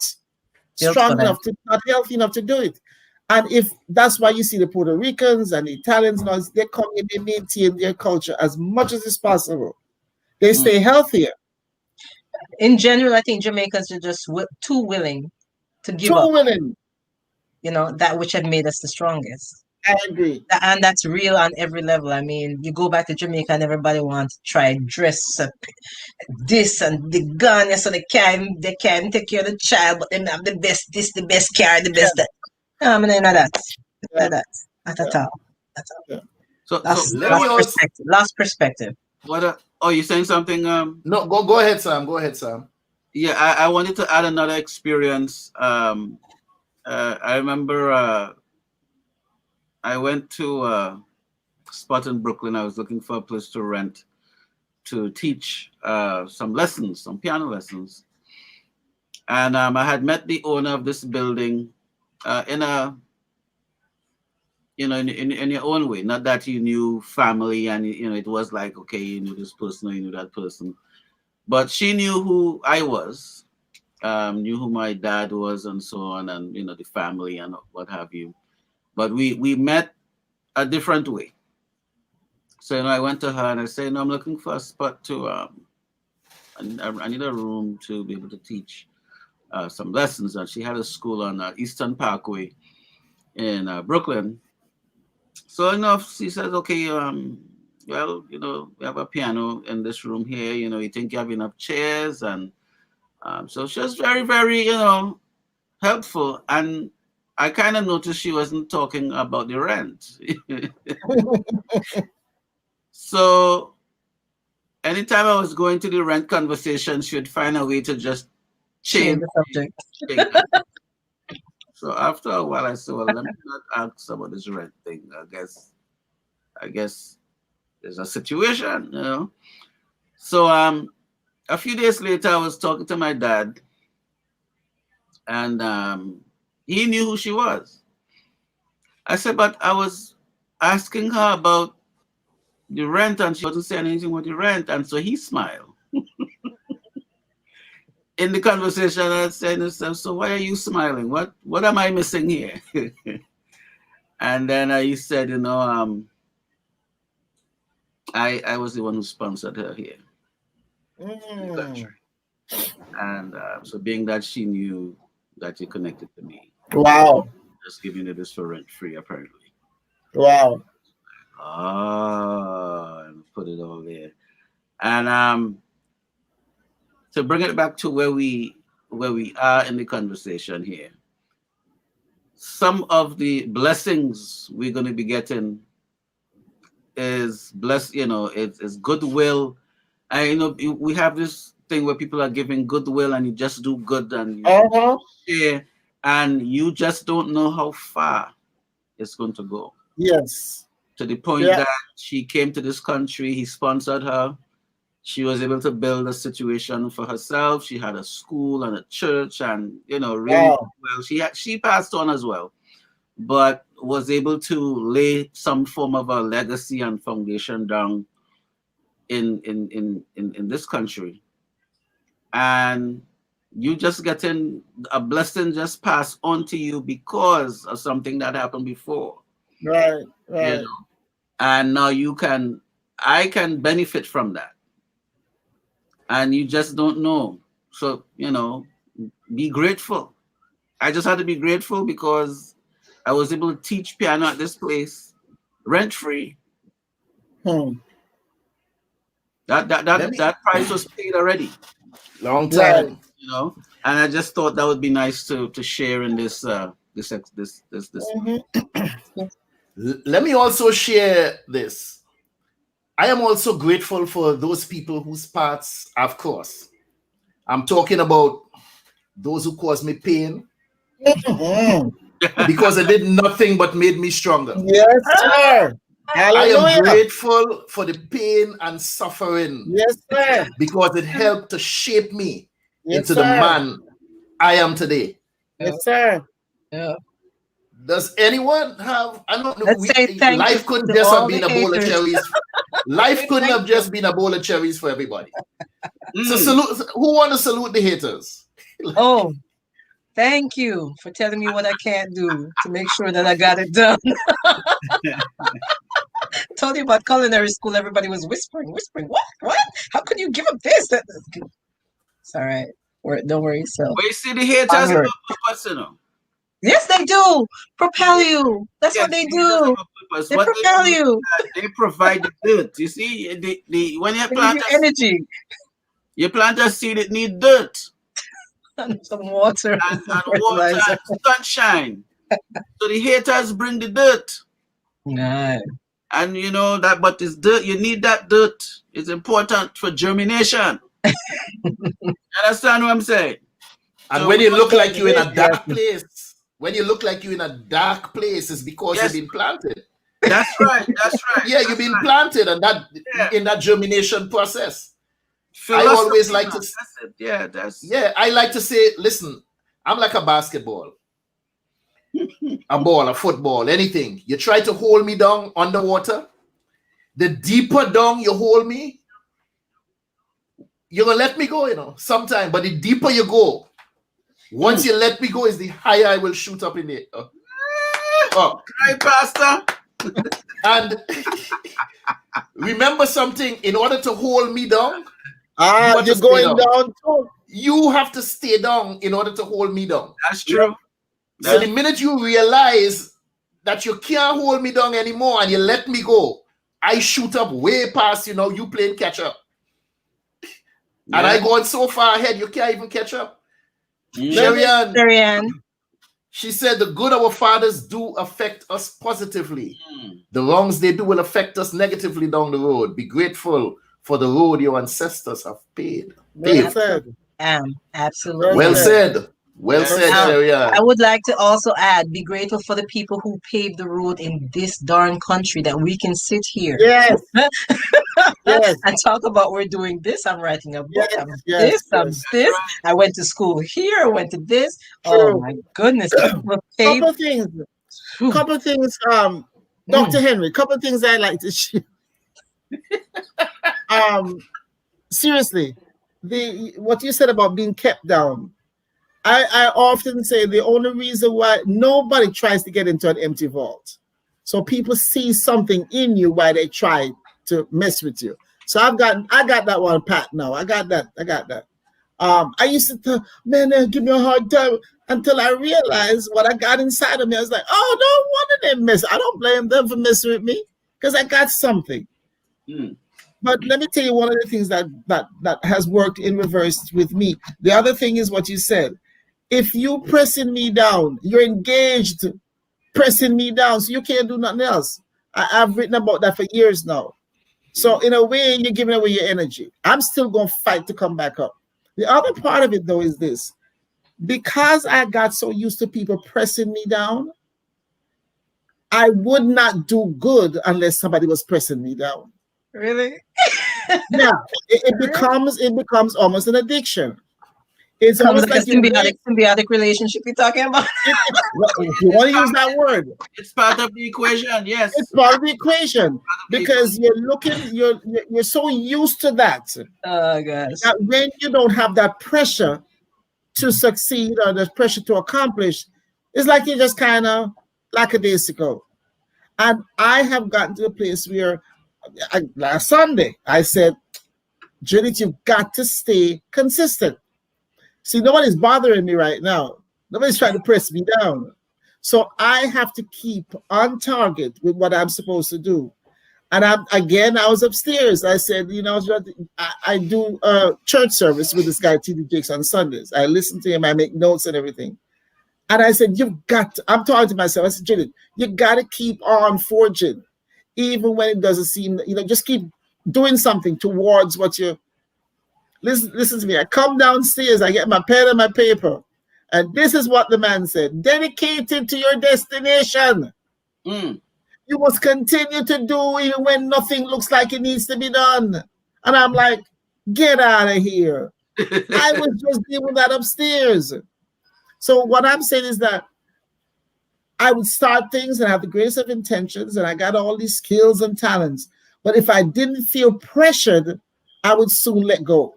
Built for strong that. enough to, not healthy enough to do it. And if that's why you see the Puerto Ricans and the Italians, and all this, they come in, they maintain their culture as much as is possible. They stay healthier. In general, I think Jamaicans are just too willing to give Too up, willing. that which had made us the strongest. I agree. And that's real on every level. I mean, you go back to Jamaica and everybody wants to try dress up this and the gun, so they can take care of the child, but they have the best this, the best car, the Yeah, best that. I mean, not that. yeah, Not that. Not yeah, at all. That's all. yeah. So Let me Lost also perspective. Lost perspective. oh, you saying something? no go ahead, Sam. Go ahead, Sam. Yeah, I wanted to add another experience. I remember I went to a spot in Brooklyn. I was looking for a place to rent to teach some lessons, some piano lessons. And I had met the owner of this building in a, in your own way. Not that you knew family and, it was like, okay, you knew this person or you knew that person. But she knew who I was, knew who my dad was and so on, and, the family and what have you. But we met a different way. So, I went to her and I said, no, I'm looking for a spot to, I need a room to be able to teach some lessons. And she had a school on Eastern Parkway in Brooklyn. So enough, she says, okay, well, we have a piano in this room here. You think you have enough chairs? And so she was very, very, helpful. And I kind of noticed she wasn't talking about the rent. So anytime I was going to the rent conversation, she would find a way to just Change change. the subject. So after a while, I said, well, let me not ask about this rent thing. I guess there's a situation. So a few days later, I was talking to my dad, and he knew who she was. I said, but I was asking her about the rent, and she wasn't saying anything about the rent, and so he smiled. In the conversation, I said to himself, so why are you smiling? What am I missing here? And then he said, I was the one who sponsored her here. Mm. And so being that she knew that you connected to me, Wow. just giving you this for rent free, apparently. Wow. And put it all there. And to bring it back to where we are in the conversation here, some of the blessings we're going to be getting is it's goodwill. And we have this thing where people are giving goodwill and you just do good and you share, and you just don't know how far it's going to go. Yes. To the point that she came to this country, he sponsored her. She was able to build a situation for herself. She had a school and a church, and really well. She passed on as well, but was able to lay some form of a legacy and foundation down in this country. And you just getting a blessing just passed on to you because of something that happened before. Right. And now I can benefit from that. And you just don't know. So, be grateful. I just had to be grateful because I was able to teach piano at this place rent free. That price was paid already. Long time. And I just thought that would be nice to share in this Let me also share this. I am also grateful for those people whose paths I've crossed. I'm talking about those who caused me pain because they did nothing but made me stronger. Yes, sir. Hallelujah. I am grateful for the pain and suffering. Yes, sir. Because it helped to shape me into the man I am today. Yes, sir. Yeah. Does anyone have? I don't know. Life couldn't just have been a bowl of cherries. Life couldn't have just been a bowl of cherries for everybody. So salute. Who want to salute the haters? Oh, thank you for telling me what I can't do to make sure that I got it done. Told you about culinary school. Everybody was whispering. What? How could you give up this? It's all right. Don't worry. So we see the haters. Yes, they do propel you. That's what they do. They propel you. They provide the dirt. You see, when you plant energy, you plant a seed, it needs dirt and some water and water and sunshine. So the haters bring the dirt. Yeah. And that, but it's dirt. You need that dirt. It's important for germination. You understand what I'm saying? And so when you look like you're in a dark place. When you look like you're in a dark place, it's because you've been planted. That's right. Yeah, you've been planted, and that in that germination process. I always like to. I like to say, listen, I'm like a basketball, a ball, a football, anything. You try to hold me down underwater. The deeper down you hold me, you're gonna let me go. Sometime, but the deeper you go. Once you let me go, is the higher I will shoot up in the air. Right, Pastor. And remember something, in order to hold me down, you're going down too. You have to stay down in order to hold me down. That's true. So the minute you realize that you can't hold me down anymore and you let me go, I shoot up way past, you playing catch up. And I going so far ahead, you can't even catch up. Sherry-Ann. She said the good our fathers do affect us positively. The wrongs they do will affect us negatively down the road. Be grateful for the road your ancestors have paved. Well said. Absolutely. Well said. Well said, Sherry-Ann. I would like to also add, be grateful for the people who paved the road in this darn country that we can sit here. Yes. And talk about we're doing this. I'm writing a book. I'm this. I went to school here. I went to this. True. Oh my goodness. Couple things. Dr. Henry, couple things I'd like to share. Seriously, what you said about being kept down. I often say the only reason why nobody tries to get into an empty vault. So people see something in you while they try to mess with you. So I got that one pat now. I got that. I used to tell, man, they give me a hard time until I realized what I got inside of me. I was like, oh, no wonder they miss. I don't blame them for messing with me because I got something. But let me tell you one of the things that has worked in reverse with me. The other thing is what you said. If you pressing me down, you're engaged pressing me down, so you can't do nothing else. I've written about that for years now. So in a way, you're giving away your energy. I'm still going to fight to come back up. The other part of it, though, is this. Because I got so used to people pressing me down, I would not do good unless somebody was pressing me down. Really? Yeah, it becomes almost an addiction. It's almost like a symbiotic relationship you're talking about. If you want to use that word, it's part of the equation. Yes, it's part of the equation because you're so used to that. Oh gosh. That when you don't have that pressure to succeed or the pressure to accomplish, it's like you're just kind of lackadaisical. And I have gotten to a place where last Sunday I said, Judith, you've got to stay consistent. See, nobody's bothering me right now. Nobody's trying to press me down. So I have to keep on target with what I'm supposed to do. And I was upstairs. I said, I do a church service with this guy, T.D. Jakes, on Sundays. I listen to him. I make notes and everything. And I said, I'm talking to myself. I said, Judith, you got to keep on forging. Even when it doesn't seem, just keep doing something towards what you're. Listen to me. I come downstairs, I get my pen and my paper, and this is what the man said: dedicated to your destination. You must continue to do even when nothing looks like it needs to be done. And I'm like, get out of here. I was just doing that upstairs. So what I'm saying is that I would start things and have the greatest of intentions, and I got all these skills and talents. But if I didn't feel pressured, I would soon let go.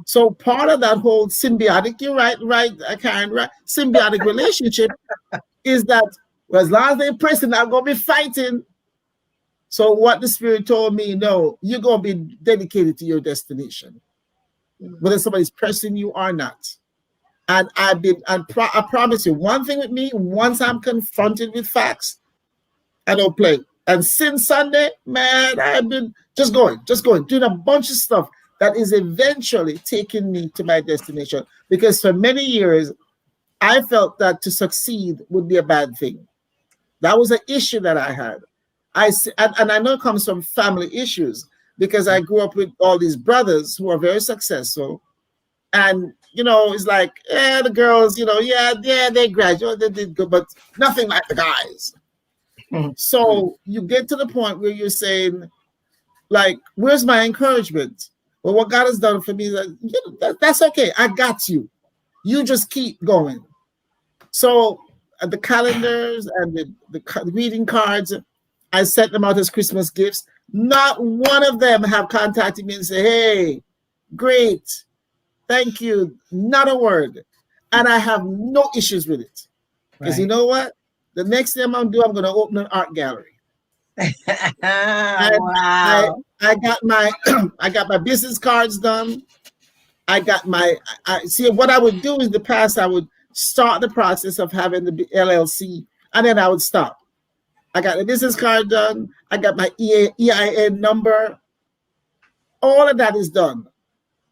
So part of that whole symbiotic, you're right, Karin, right? Symbiotic relationship is that as long as they're pressing, I'm going to be fighting. So what the Spirit told me, no, you're going to be dedicated to your destination, whether somebody's pressing you or not. And I promise you, one thing with me, once I'm confronted with facts, I don't play. And since Sunday, man, I've been just going, doing a bunch of stuff that is eventually taking me to my destination. Because for many years, I felt that to succeed would be a bad thing. That was an issue that I had. And I know it comes from family issues because I grew up with all these brothers who are very successful. And, it's like, the girls, they graduated, they did good, but nothing like the guys. So you get to the point where you're saying, like, where's my encouragement? Well, what God has done for me is that's okay. I got you. You just keep going. So the calendars and the greeting cards, I sent them out as Christmas gifts. Not one of them have contacted me and said, hey, great, thank you. Not a word. And I have no issues with it. Because you know what? The next thing I'm going to do, I'm going to open an art gallery. Wow. I got my business cards done. See, what I would do in the past, I would start the process of having the LLC, and then I would stop. I got the business card done. I got my EIN number. All of that is done.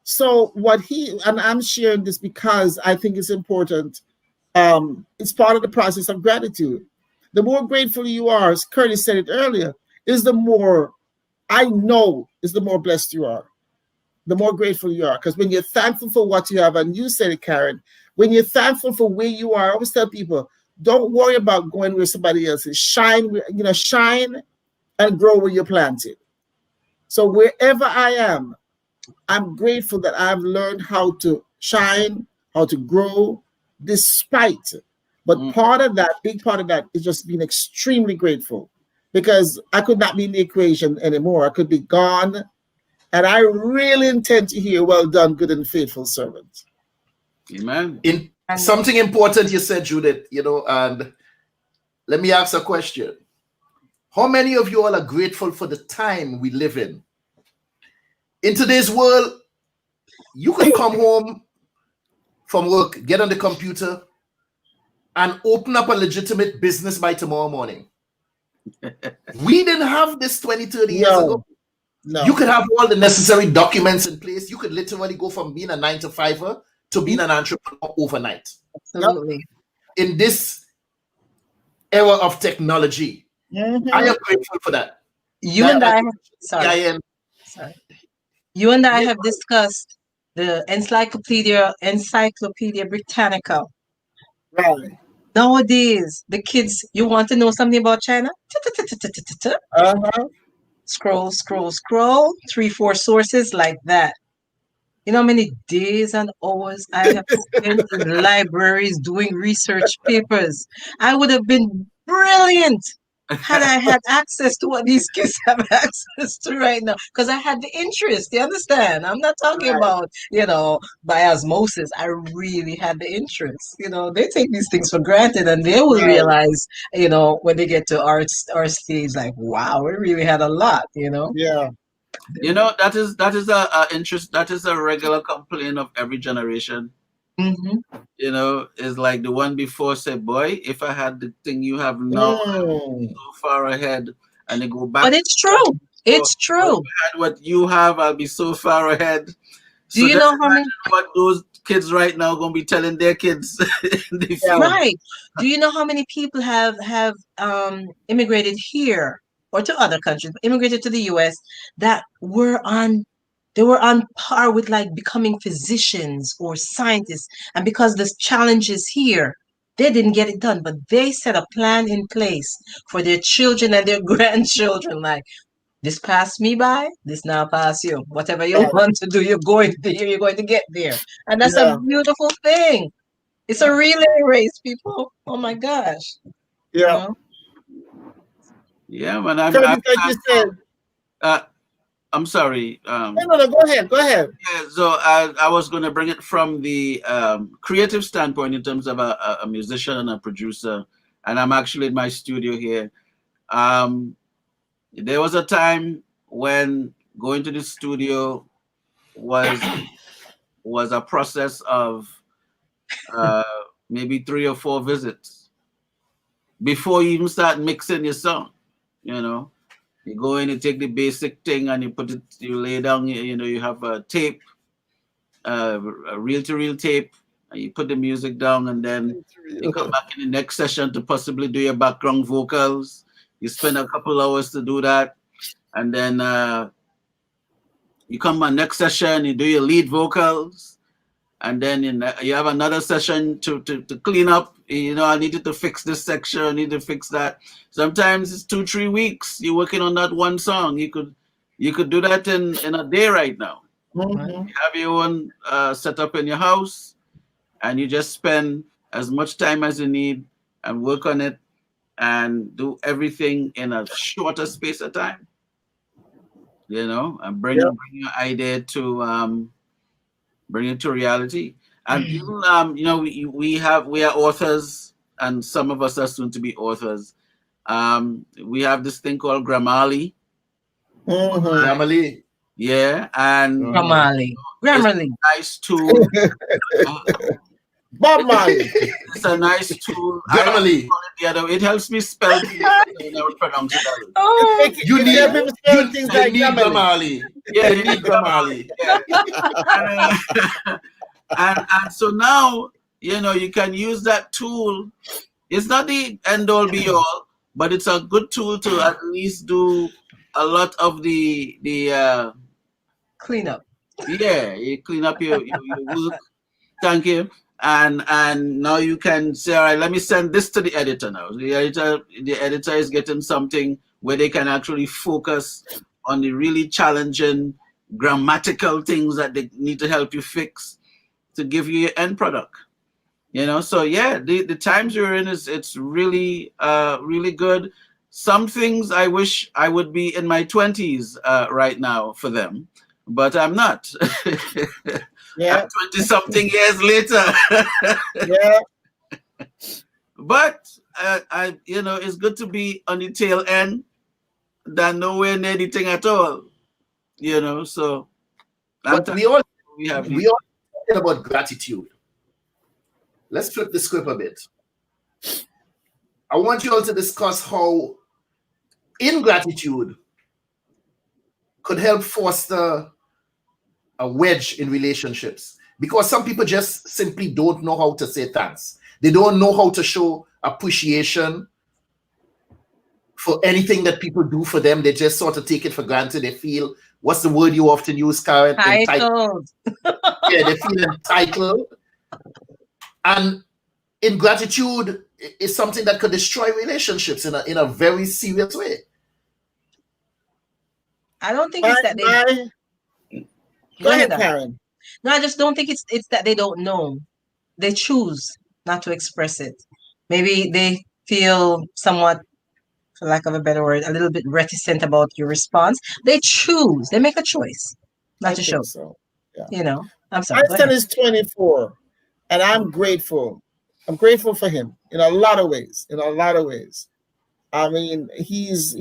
So and I'm sharing this because I think it's important. It's part of the process of gratitude. The more grateful you are, as Curtis said it earlier, is the more blessed you are, the more grateful you are. Because when you're thankful for what you have, and you said it, Karin, when you're thankful for where you are, I always tell people, don't worry about going where somebody else is. Shine and grow where you're planted. So wherever I am, I'm grateful that I've learned how to shine, how to grow, despite. But big part of that is just being extremely grateful, because I could not be in the equation anymore. I could be gone. And I really intend to hear, well done, good and faithful servant. Amen. Something important you said, Judith, and let me ask a question. How many of you all are grateful for the time we live in? In today's world, You could come home from work, get on the computer, and open up a legitimate business by tomorrow morning. We didn't have this 20, 30 years ago. No. You could have all the necessary documents in place. You could literally go from being a 9-to-5er to being an entrepreneur overnight. Absolutely. In this era of technology, I am grateful for that. You and I have, You and I have discussed the Encyclopedia Britannica. Right. Nowadays, the kids, you want to know something about China? Scroll, scroll, scroll. 3, 4 sources like that. You know how many days and hours I have spent in libraries doing research papers? I would have been brilliant had I had access to what these kids have access to right now, because I had the interest. You understand? I'm not talking about, by osmosis. I really had the interest. They take these things for granted, and they will realize, when they get to our stage, like, wow, we really had a lot. Yeah. That is a interest. That is a regular complaint of every generation. Is like the one before said, boy, if I had the thing you have now, so far ahead, and they go back. But it's true. It's true. If I had what you have, I'll be so far ahead. Do you know how many? What those kids right now going to be telling their kids? Right. Do you know how many people have immigrated here or to other countries, immigrated to the U.S. that they were on par with like becoming physicians or scientists, and because the challenges here, they didn't get it done, but they set a plan in place for their children and their grandchildren. Like, this passed me by, this now pass you. Whatever you want to do, you're going to get there. And that's a beautiful thing. It's a relay race, people. Oh my gosh. Yeah. Yeah, man. I'm sorry. No, go ahead. Yeah, so I was going to bring it from the creative standpoint in terms of a musician and a producer, and I'm actually in my studio here. There was a time when going to the studio was a process of maybe 3 or 4 visits before you even start mixing your song. You go in, you take the basic thing, and you lay down. You have a tape, a reel-to-reel tape, and you put the music down, and then you come back in the next session to possibly do your background vocals. You spend a couple hours to do that, and then you come back next session, you do your lead vocals, and then you have another session to clean up. I needed to fix this section, I need to fix that. Sometimes it's 2-3 weeks you're working on that one song. You could do that in a day right now. You have your own setup in your house, and you just spend as much time as you need and work on it and do everything in a shorter space of time. And bring your idea to bring it to reality. And we are authors, and some of us are soon to be authors. We have this thing called Grammarly. Grammarly. Yeah, and Grammarly. Nice tool. Bob Marley. It's a nice tool. Grammarly. It helps me spell things and never pronounce it. You need things like Grammarly. Yeah, you need Grammarly. And so now, you can use that tool. It's not the end all be all, but it's a good tool to at least do a lot of the cleanup. Yeah, you clean up your work. Thank you. And now you can say, all right, let me send this to the editor now. The editor is getting something where they can actually focus on the really challenging grammatical things that they need to help you fix to give you your end product. So yeah, the times you're in it's really really good. Some things I wish I would be in my 20s right now for them, but I'm not. Yeah. 20-something years later. Yeah. But it's good to be on the tail end than nowhere near anything at all. So but we We have we are talking about gratitude. Let's flip the script a bit. I want you all to discuss how ingratitude could help foster a wedge in relationships, because some people just simply don't know how to say thanks. They don't know how to show appreciation for anything that people do for them. They just sort of take it for granted. They feel, what's the word you often use, Karin? Entitled. Yeah, they feel entitled. And ingratitude is something that could destroy relationships in a very serious way. I don't think it's that they Go ahead, Karin. No, I just don't think it's that they don't know. They choose not to express it. Maybe they feel somewhat, for lack of a better word, a little bit reticent about your response. They choose. They make a choice not to show. So. Yeah. You know, I'm sorry. My son is 24, and I'm grateful. I'm grateful for him in a lot of ways. In a lot of ways. I mean, he's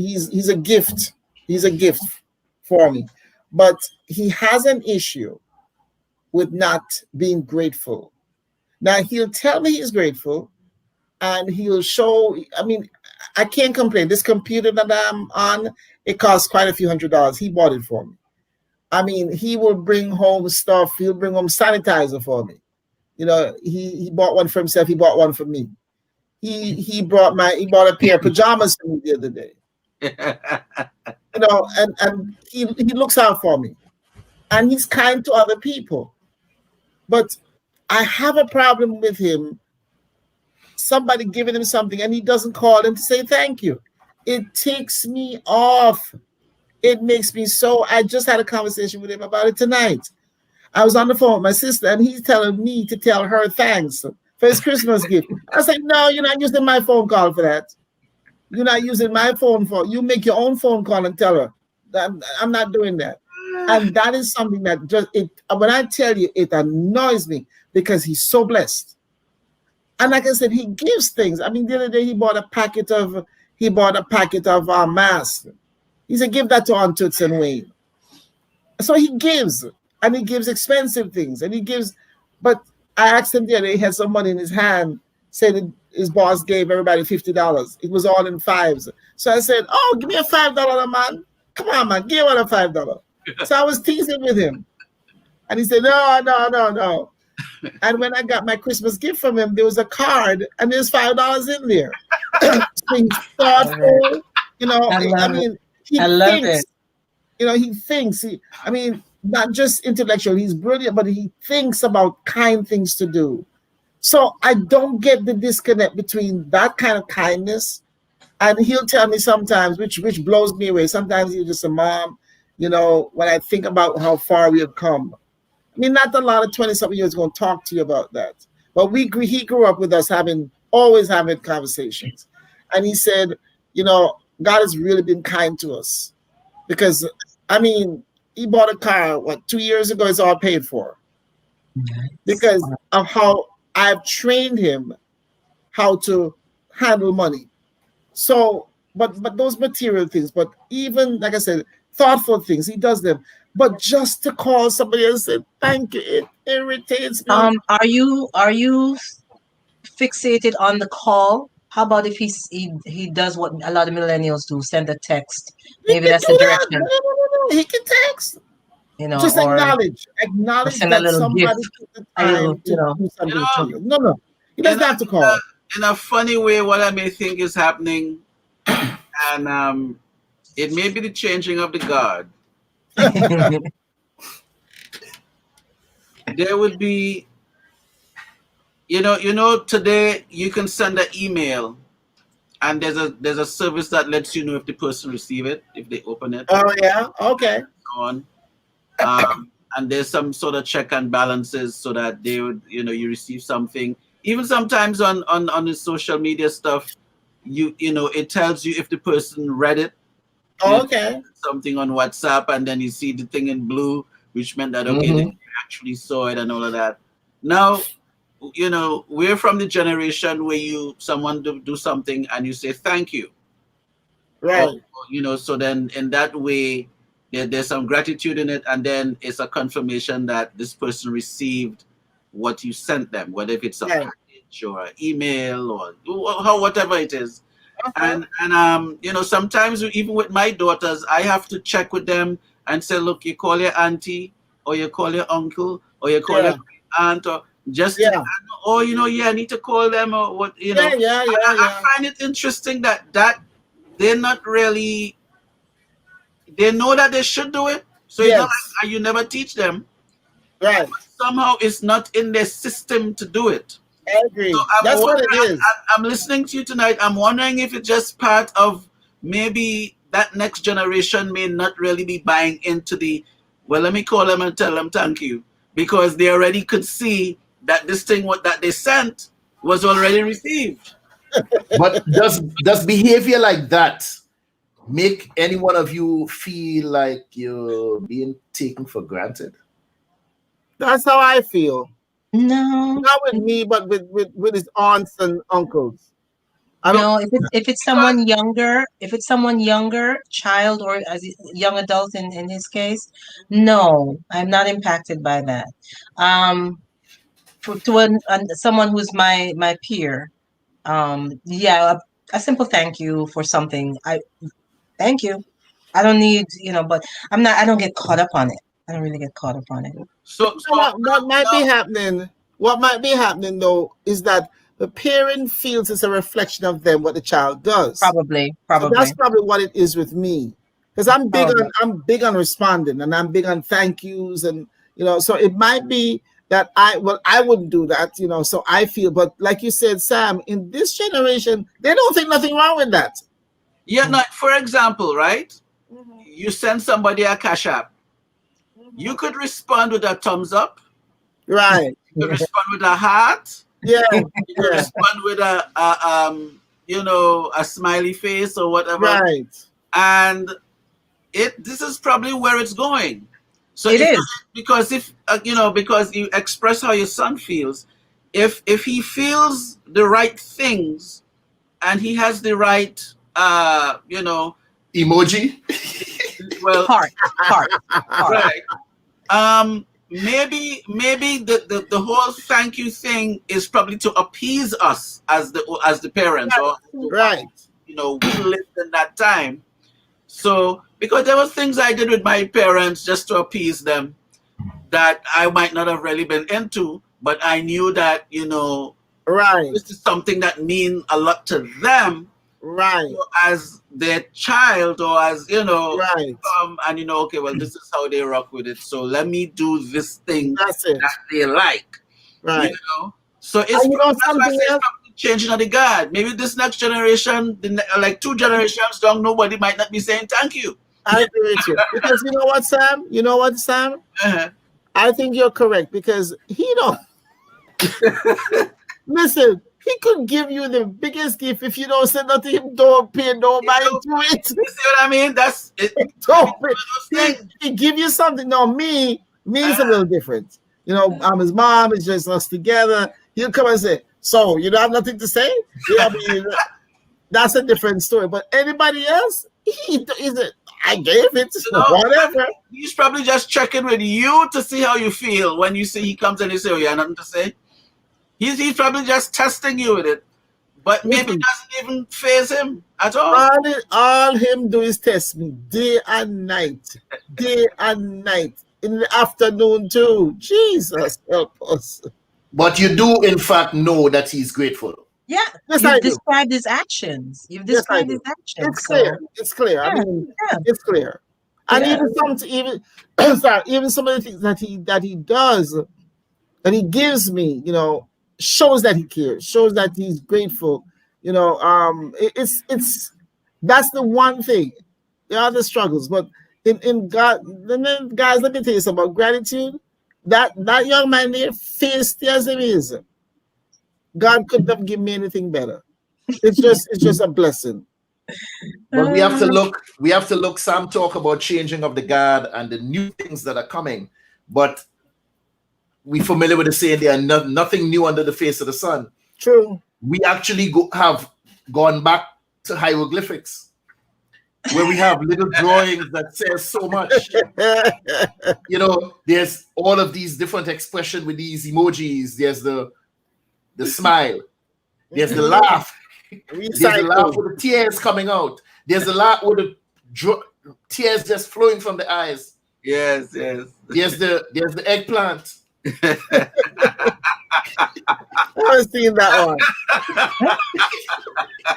a gift. He's a gift for me. But he has an issue with not being grateful. Now, he'll tell me he's grateful, and he'll show. I mean, I can't complain. This computer that I'm on, it costs quite a few $100s. He bought it for me. I mean, he will bring home stuff. He'll bring home sanitizer for me. You know, he bought one for himself. He bought one for me. He bought a pair of pajamas for me the other day. You know, and he looks out for me, and he's kind to other people. But I have a problem with him. Somebody giving him something, and he doesn't call him to say thank you. It takes me off. It makes me so. I just had a conversation with him about it tonight. I was on the phone with my sister, and he's telling me to tell her thanks for his Christmas gift. I said, no, you're not using my phone call for that. You're not using my phone for. You make your own phone call and tell her. I'm not doing that. And that is something that just when I tell you, it annoys me because he's so blessed. And like I said, he gives things. I mean, the other day he bought a packet of masks. He said, give that to Aunt Toots and Wayne. So he gives, and he gives expensive things, and he gives. But I asked him the other day, he had some money in his hand, said that his boss gave everybody $50. It was all in fives. So I said, oh, give me a $5, man. Come on, man, give one a $5. So I was teasing with him. And he said, no. And when I got my Christmas gift from him, there was a card, and there's $5 in there. So he's thoughtful, you know. I mean, he thinks. You know, he thinks. I mean, not just intellectual. He's brilliant, but he thinks about kind things to do. So I don't get the disconnect between that kind of kindness, and he'll tell me sometimes, which blows me away. Sometimes he's just a mom. You know, when I think about how far we have come. I mean, not a lot of 20-something years going to talk to you about that. But he grew up with us always having conversations. And he said, you know, God has really been kind to us. Because, I mean, he bought a car, 2 years ago, it's all paid for. Because of how I've trained him how to handle money. So, but those material things, but even, like I said, thoughtful things, he does them. But just to call somebody and say thank you, it irritates me. Are you fixated on the call? How about if he does what a lot of millennials do, send a text? Maybe that's the direction. No. He can text. You know, just acknowledge that somebody took the time to do something to you. No. He doesn't have to call. In a funny way, what I may think is happening, and it may be the changing of the guard. There would be, you know, today you can send an email, and there's a service that lets you know if the person receive it, if they open it. Oh yeah, okay. So on. And there's some sort of check and balances so that they would, you know, you receive something. Even sometimes on the social media stuff, you know, it tells you if the person read it. Oh, okay. Something on WhatsApp, and then you see the thing in blue, which meant that okay, they actually saw it and all of that. Now, you know, we're from the generation where someone do something and you say thank you, right? Or, you know, so then in that way, there's some gratitude in it, and then it's a confirmation that this person received what you sent them, whether if it's a Right. package or an email or whatever it is. Uh-huh. And you know, sometimes even with my daughters, I have to check with them and say, look, you call your auntie or you call your uncle or you call Yeah. your aunt, or just Yeah. oh, you know, yeah, I need to call them, or what, you know. Yeah. I find it interesting that they're not really, they know that they should do it, so it's not Yes. like you never teach them. Right. Somehow it's not in their system to do it. I agree. So That's what it is. I'm listening to you tonight. I'm wondering if it's just part of, maybe that next generation may not really be buying into the, well, let me call them and tell them thank you, because they already could see that this thing what that they sent was already received. But does behavior like that make any one of you feel like you're being taken for granted? That's how I feel. No, Not with me, but with his aunts and uncles. I don't. no. If it's someone younger, child or as a young adult in his case, no, I'm not impacted by that. Someone who's my peer, yeah, a simple thank you for something. Thank you. I don't need, but I don't get caught up on it. I don't really get caught up on it. So What might be now- happening? What might be happening though is that the parent feels it's a reflection of them what the child does. Probably. So that's probably what it is with me, because I'm big Probably. on responding, and I'm big on thank yous, and so it might be that I wouldn't do that, so I feel, but like you said, Sam, in this generation they don't think nothing wrong with that. yeah, no, for example, right? You send somebody a cash app. You could respond with a thumbs up. Right. You could respond with a heart. Yeah. You could Yeah. respond with a smiley face or whatever. Right. And this is probably where it's going. So It is. because if because you express how your son feels. If he feels the right things and he has the right Emoji? well, Heart. right. Maybe the whole thank you thing is probably to appease us as the parents, or Right. we lived in that time. So because there were things I did with my parents just to appease them that I might not have really been into, but I knew that Right. this is something that mean a lot to them. Right. As their child, or as Right. and okay, well, this is how they rock with it, so let me do this thing That's it. that they like. Right. So it's And that's why I something say it's else? probably changing of the guard. Maybe this next generation, like 2 generations down, nobody might not be saying thank you. I agree with you. Because you know what, Sam? Uh-huh. I think you're correct, because he don't listen. He could give you the biggest gift if you don't say nothing. Him don't pay nobody to it. You see what I mean? That's it. Don't pay. Those He give you something. No, me is a little different. I'm his mom. It's just us together. He'll come and say, "So you don't have nothing to say?" Yeah, that's a different story. But anybody else, I gave it. Whatever. He's probably just checking with you to see how you feel when you see he comes and you say, "Oh, you have nothing to say." He's probably just testing you with it, but maybe it doesn't even faze him at all. All him do is test me day and night, in the afternoon too. Jesus help us. But you do, in fact, know that he's grateful. Yeah. Yes, I You've do. described his actions. Yes, I described do. his actions. It's clear. It's clear. I Yeah, mean, yeah. it's clear. And Yeah. even some of the things that he does, that he gives me, shows that he cares, shows that he's grateful. It's that's the one thing. There are the struggles, but in God, then guys, let me tell you something about gratitude. That young man there, feisty as it is, God couldn't have given me anything better. It's just a blessing. But we have to look. Sam talk about changing of the guard and the new things that are coming, but we familiar with the saying there are nothing new under the face of the sun. True. We actually have gone back to hieroglyphics. where we have little drawings that says so much. You know, there's all of these different expressions with these emojis. There's the smile. There's the laugh. There's the laugh with the tears coming out. There's the laugh with the tears just flowing from the eyes. Yes. There's the eggplant. I haven't seen that one.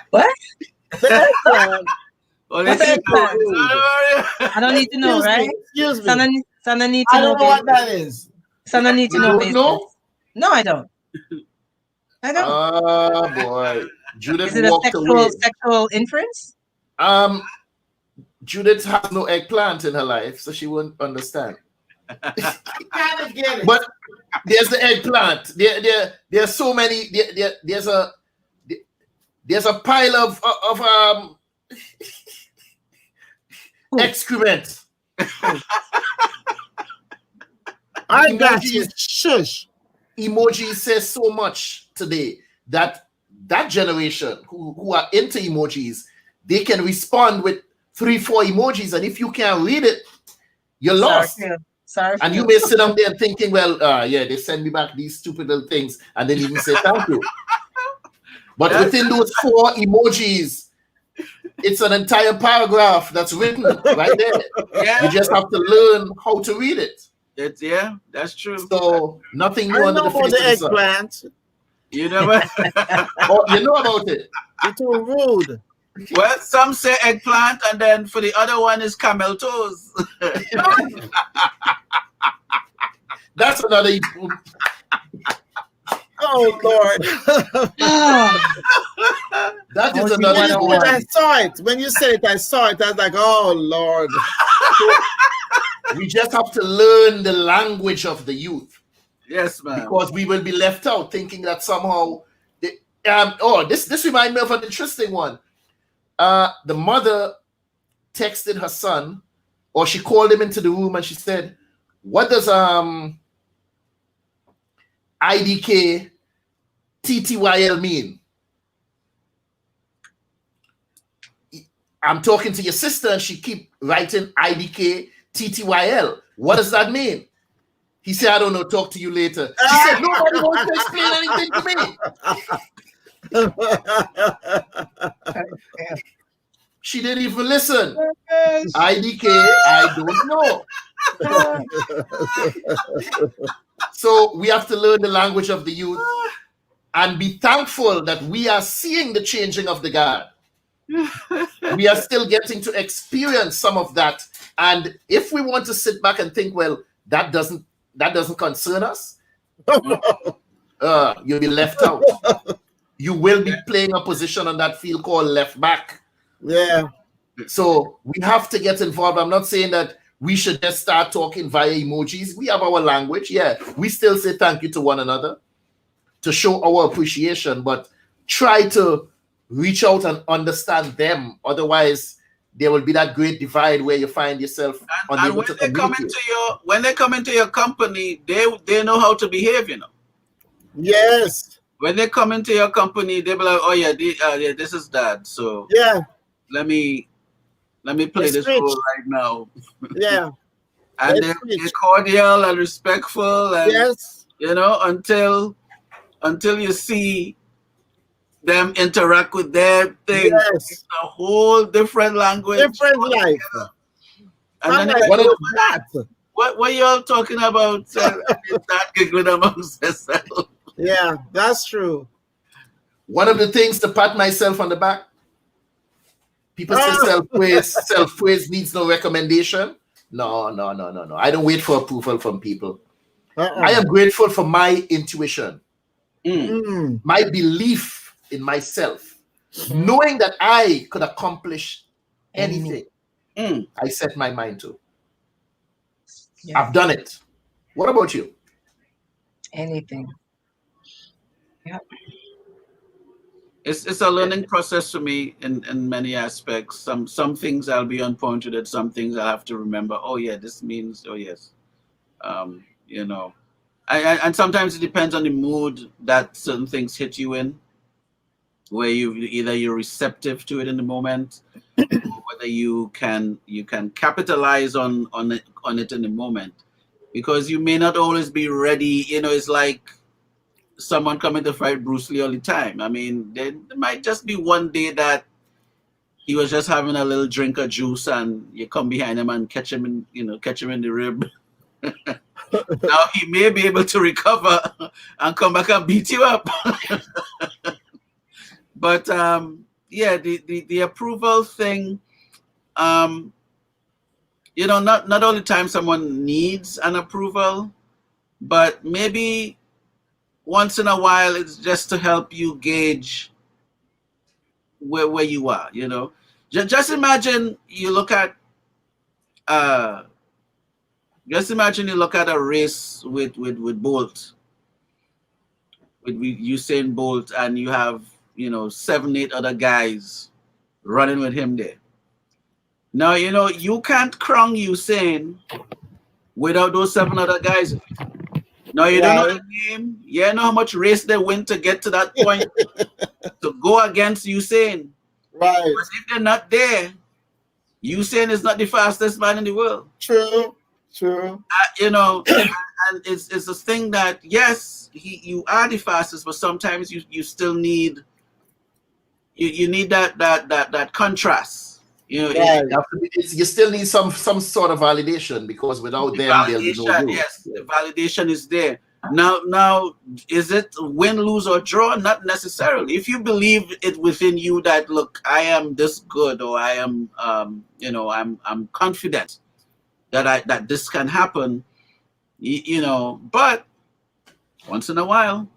What? The eggplant. Well, What's it's- eggplant? I don't need to know, Excuse right? me, excuse me. Sana need to I don't know what business. that is. Sana need to You know don't business. know? No, I don't. I don't. Oh boy. Judith Is it a walked away. sexual inference? Judith has no eggplant in her life, so she won't understand. Kind of get it. But there's the eggplant. There's so many. There's a pile of excrement. I got you. Shush. Emoji says so much today that generation who are into emojis, they can respond with 3-4 emojis, and if you can't read it, you're lost. Sorry. And you may sit down there thinking, well, yeah, they send me back these stupid little things and then even say thank you. But within those 4 emojis, it's an entire paragraph that's written right there. Yeah. You just have to learn how to read it. That's true. So nothing new I under know the about face the of the sun. eggplant. You never. Oh, you know about it. You're too rude. Well, some say eggplant, and then for the other one is camel toes. That's another. Oh Lord. That is Oh, another. you emoji. I saw it. When you said it, I saw it. I was like, oh Lord. We just have to learn the language of the youth, Yes, man. because we will be left out thinking that somehow. This reminds me of an interesting one. The mother texted her son, or she called him into the room and she said, "What does IDK TTYL mean?" I'm talking to your sister and she keep writing IDK TTYL. What does that mean? He said, "I don't know, talk to you later." She said, "Nobody wants to explain anything to me." She didn't even listen. IDK, I don't know. So we have to learn the language of the youth and be thankful that we are seeing the changing of the guard. We are still getting to experience some of that. And if we want to sit back and think, well, that doesn't concern us, you'll be left out. You will be playing a position on that field called left back. Yeah. So we have to get involved. I'm not saying that we should just start talking via emojis. We have our language. Yeah, we still say thank you to one another to show our appreciation, but try to reach out and understand them. Otherwise, there will be that great divide where you find yourself And unable when to they come communicate. when they come into your company, they know how to behave. You know, Yes. when they come into your company, they be like, "Oh yeah, this is Dad. So Yeah. let me play They this switch. role right now." Yeah. And They they're switch. cordial and respectful, and Yes. you know, until you see them interact with their thing. Yes. It's a whole different language. Different life. And I'm then like, it's like, what's that? what y'all talking about? Start giggling amongst themselves. Yeah, that's true. One of the things to pat myself on the back, people say self-praise needs no recommendation. No. I don't wait for approval from people. I am grateful for my intuition, my belief in myself, knowing that I could accomplish anything I set my mind to. Yeah. I've done it. What about you? Anything. It's a learning process for me in many aspects. Some things I'll be on point with it. Some things I'll have to remember. Oh yeah, this means. Oh yes, you know. And sometimes it depends on the mood that certain things hit you in, where you're receptive to it in the moment, or whether you can capitalize on it in the moment, because you may not always be ready. It's like someone coming to fight Bruce Lee all the time. I mean, there might just be one day that he was just having a little drink of juice, and you come behind him and catch him in the rib. Now he may be able to recover and come back and beat you up. But yeah, the approval thing, not all the time someone needs an approval, but maybe once in a while it's just to help you gauge where you are. Just imagine you look at a race with Bolt, with Usain Bolt, and you have 7-8 other guys running with him there. Now you can't crown Usain without those 7 other guys. Now you don't know the name. You don't know how much race they win to get to that point to go against Usain. Right. Because if they're not there, Usain is not the fastest man in the world. True. And it's this thing that, yes, you are the fastest, but sometimes you still need that contrast. Right. You still need some sort of validation, because without them, there'll be no you. Yes, the validation is there. Now, is it win, lose, or draw? Not necessarily. If you believe it within you that, look, I am this good, or I am, I'm confident that this can happen, But once in a while,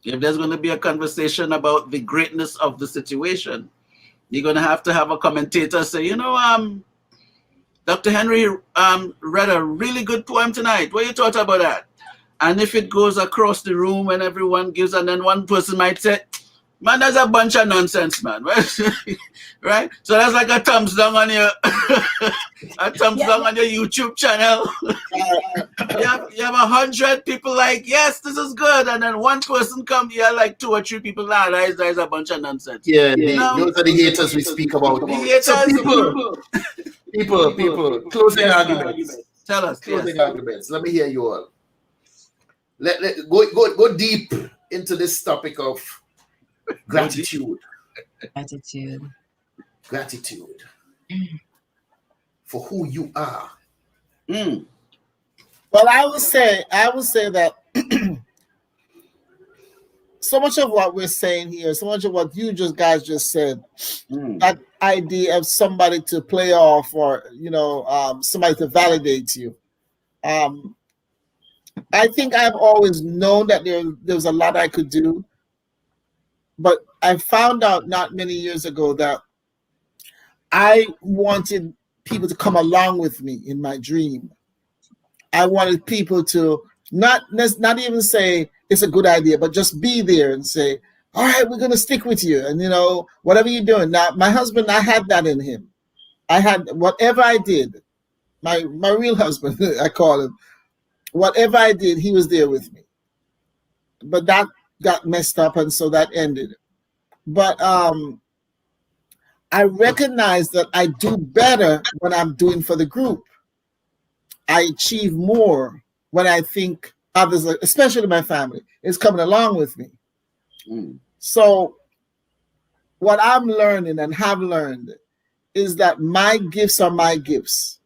if there's going to be a conversation about the greatness of the situation, you're going to have a commentator say, Dr. Henry read a really good poem tonight. What you thought about that? And if it goes across the room and everyone gives, and then one person might say, man, that's a bunch of nonsense, man. Right? So that's like a thumbs down on your down on your YouTube channel. you have 100 people like, yes, this is good, and then one person come, you have like 2 or 3 people, that is a bunch of nonsense. Yeah, those are the haters we speak about. The haters, so people, closing arguments. Tell us. Closing arguments. Let me hear you all. Let go deep into this topic of gratitude. Gratitude for who you are. Well, I would say that so much of what we're saying here, so much of what you guys just said, that idea of somebody to play off, or somebody to validate you. I think I've always known that there was a lot I could do, but I found out not many years ago that I wanted people to come along with me in my dream. I wanted people to not even say it's a good idea, but just be there and say, all right, we're going to stick with you. And, whatever you're doing. Now, my husband, I had that in him. I had, whatever I did, my real husband, I call him, whatever I did, he was there with me. But that got messed up, and so that ended. But I recognize that I do better when I'm doing for the group. I achieve more when I think others, especially my family, is coming along with me. So what I'm learning and have learned is that my gifts are my gifts.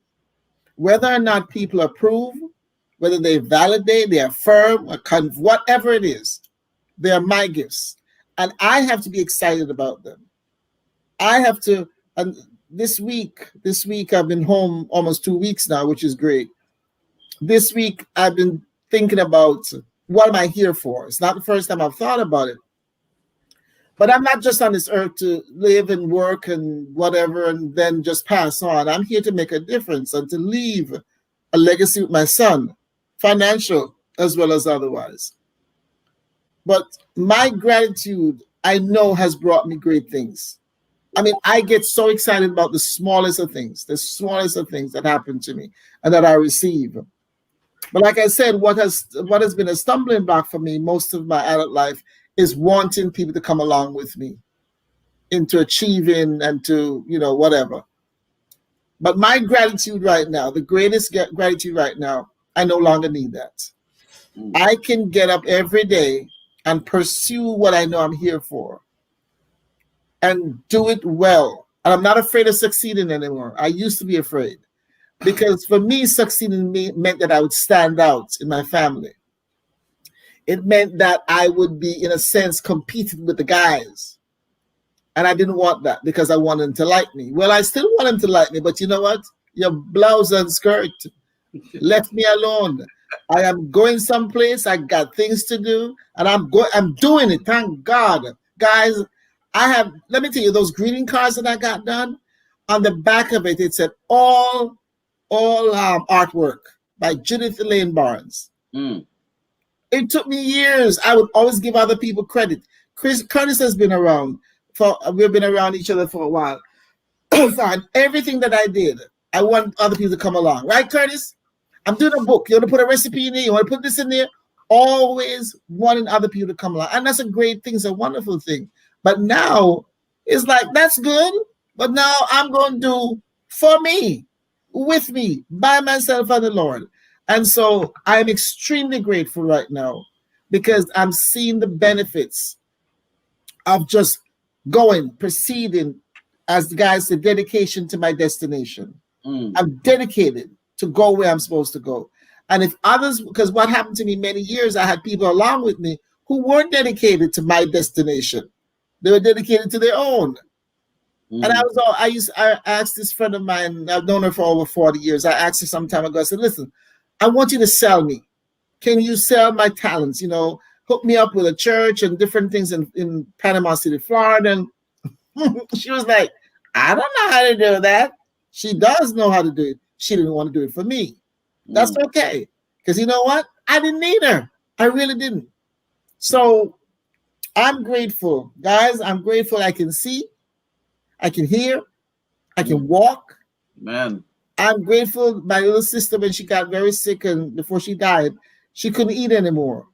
Whether or not people approve, whether they validate, they affirm, or whatever it is, they're my gifts. And I have to be excited about them. I have to, and this week I've been home almost 2 weeks now, which is great. This week I've been thinking about, what am I here for? It's not the first time I've thought about it. But I'm not just on this earth to live and work and whatever and then just pass on. I'm here to make a difference and to leave a legacy with my son, financial as well as otherwise. But my gratitude, I know, has brought me great things. I mean, I get so excited about the smallest of things that happen to me and that I receive. But like I said, what has been a stumbling block for me most of my adult life is wanting people to come along with me into achieving and to, whatever. But my gratitude right now, the greatest gratitude right now, I no longer need that. I can get up every day and pursue what I know I'm here for and do it well. And I'm not afraid of succeeding anymore. I used to be afraid because for me, succeeding meant that I would stand out in my family. It meant that I would be, in a sense, competing with the guys. And I didn't want that because I wanted them to like me. Well, I still want them to like me, but you know what? Your blouse and skirt left me alone. I am going someplace. I got things to do, and I'm doing it. Thank God, guys. Let me tell you, those greeting cards that I got done. On the back of it, it said all artwork by Judith Barnes. It took me years. I would always give other people credit. Curtis has been around we've been around each other for a while. So everything that I did, I want other people to come along, right, Curtis? I'm doing a book. You want to put a recipe in there? You want to put this in there? Always wanting other people to come along. And that's a great thing. It's a wonderful thing. But now it's like, that's good. But now I'm going to do for me, with me, by myself and the Lord. And so I'm extremely grateful right now because I'm seeing the benefits of just proceeding, as the guys said, dedication to my destination. I'm dedicated to go where I'm supposed to go. And if others, because what happened to me many years, I had people along with me who weren't dedicated to my destination. They were dedicated to their own. And I asked this friend of mine, I've known her for over 40 years. I asked her some time ago, I said, listen, I want you to sell me. Can you sell my talents? You know, hook me up with a church and different things in Panama City, Florida. And she was like, I don't know how to do that. She does know how to do it. She didn't want to do it for me. That's okay. Because you know what? I didn't need her. I really didn't. So I'm grateful. Guys, I'm grateful I can see, I can hear, I can walk. Man. I'm grateful. My little sister, when she got very sick and before she died, she couldn't eat anymore.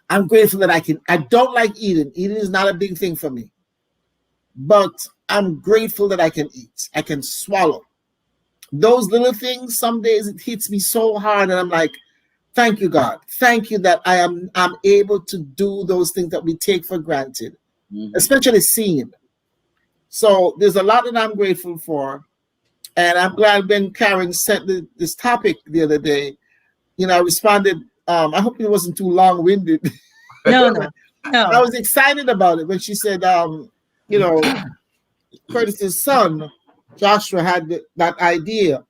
I'm grateful that I don't like eating. Eating is not a big thing for me. But I'm grateful that I can eat. I can swallow. Those little things, some days it hits me so hard and I'm like, thank you, God. Thank you that I'm able to do those things that we take for granted, especially seeing. So there's a lot that I'm grateful for. And I'm glad when Karin sent this topic the other day, you know, I responded. I hope it wasn't too long-winded. No. I was excited about it when she said, you know, Curtis's son, Joshua, had that idea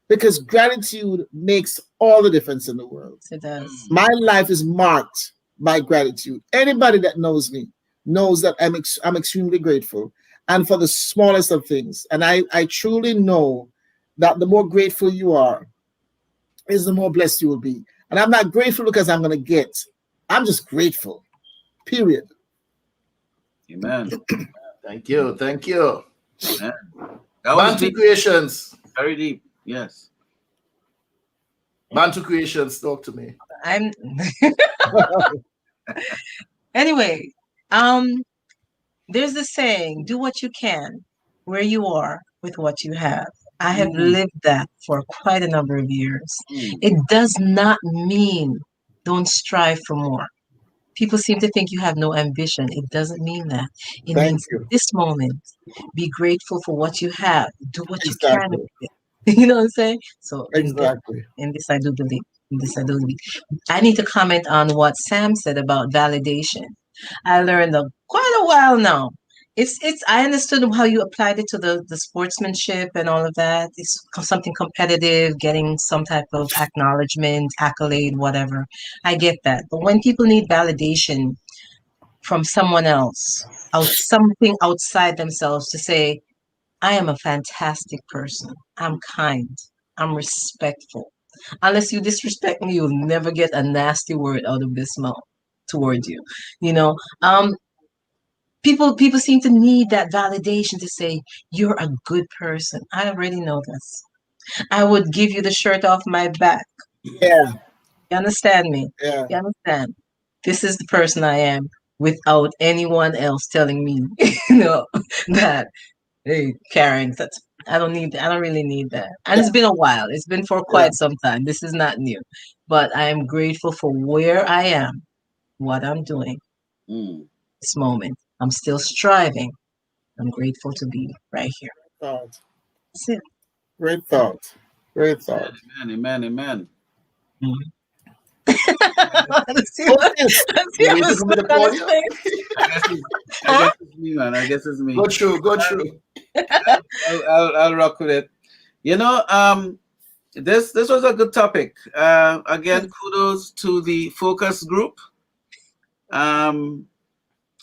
because gratitude makes all the difference in the world. It does. My life is marked by gratitude. Anybody that knows me knows that I'm extremely grateful, and for the smallest of things. And I truly know that the more grateful you are, is the more blessed you will be. And I'm not grateful because I'm going to get. I'm just grateful. Period. Amen. Thank you. Thank you. Amen. That was Bantu deep. Creations. Very deep. Yes. Bantu Creations, talk to me. Anyway, there's the saying, do what you can where you are with what you have. I have lived that for quite a number of years. It does not mean don't strive for more. People seem to think you have no ambition. It doesn't mean that. It Thank means you. this moment, be grateful for what you have. Do what you can Exactly. with it. You know what I'm saying? So Exactly. in this I do believe. I need to comment on what Sam said about validation. I learned quite a while now. It's I understood how you applied it to the sportsmanship and all of that. It's something competitive, getting some type of acknowledgement, accolade, whatever. I get that. But when people need validation from someone else, something outside themselves to say, I am a fantastic person. I'm kind. I'm respectful. Unless you disrespect me, you'll never get a nasty word out of this mouth toward you. You know, people seem to need that validation to say you're a good person. I already know this. I would give you the shirt off my back. Yeah. You understand me? Yeah. You understand? This is the person I am without anyone else telling me, you know, that, hey, Karin, I don't need. I don't really need that. And it's been a while. It's been for Yeah. quite some time. This is not new, but I am grateful for where I am, what I'm doing Mm. this moment. I'm still striving. I'm grateful to be right here. Thought. That's it. Great thought. Great thought. Amen, amen, amen. Mhm. Let's see Okay. let's see You waiting what's for me to on call his you? face. I Huh? guess it's me, man. I guess it's me. Go through, go through. I'll rock with it. You know, this was a good topic. Again, kudos to the focus group. Um,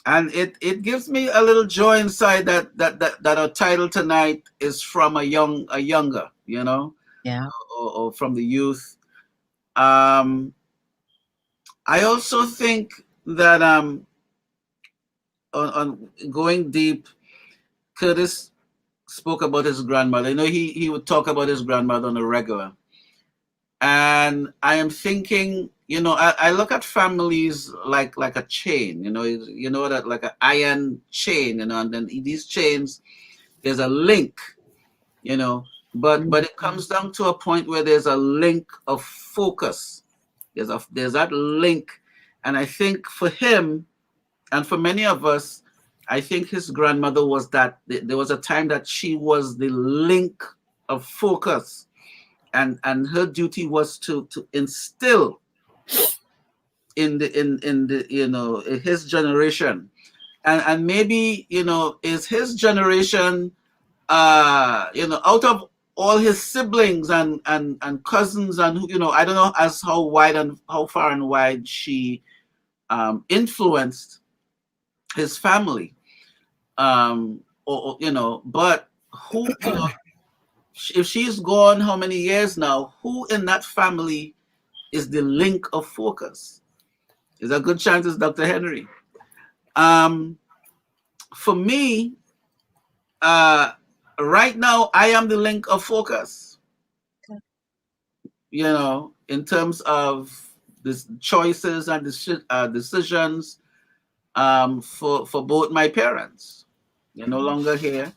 and it gives me a little joy inside that our title tonight is from a younger, you know, Yeah. or from the youth. Um, I also think that on going deep, Curtis spoke about his grandmother. You know, he would talk about his grandmother on a regular. And I am thinking, you know, I look at families like a chain, you know that like an iron chain, you know, and then these chains, there's a link, you know, but it comes down to a point where there's a link of focus. There's that link, and I think for him and for many of us, I think his grandmother was that. There was a time that she was the link of focus, and her duty was to instill in the in his generation, and maybe is his generation, out of all his siblings and cousins, and I don't know as how wide and how far and wide she influenced his family, but who, if she's gone how many years now, who in that family is the link of focus? There's a good chance it's Dr. Henry. For me, right now, I am the link of focus, in terms of this choices and decisions, for both my parents. They're no longer here.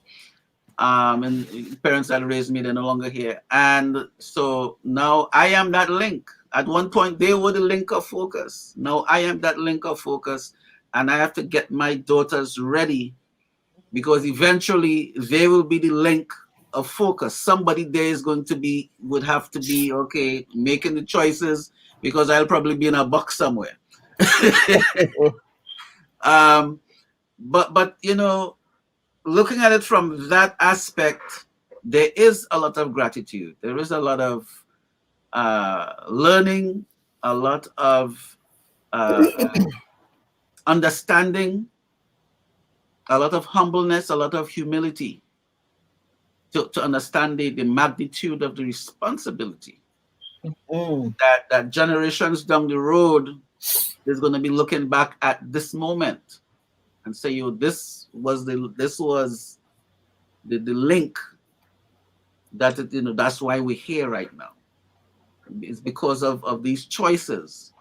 And parents that raised me, they're no longer here. And so now I am that link. At one point, they were the link of focus. Now I am that link of focus, and I have to get my daughters ready, because eventually they will be the link of focus. Somebody there would have to be, okay, making the choices, because I'll probably be in a box somewhere. But looking at it from that aspect, there is a lot of gratitude. There is a lot of learning, a lot of understanding, a lot of humbleness, a lot of humility to understand the magnitude of the responsibility that generations down the road is going to be looking back at this moment and say, this was the link that that's why we're here right now. It's because of these choices.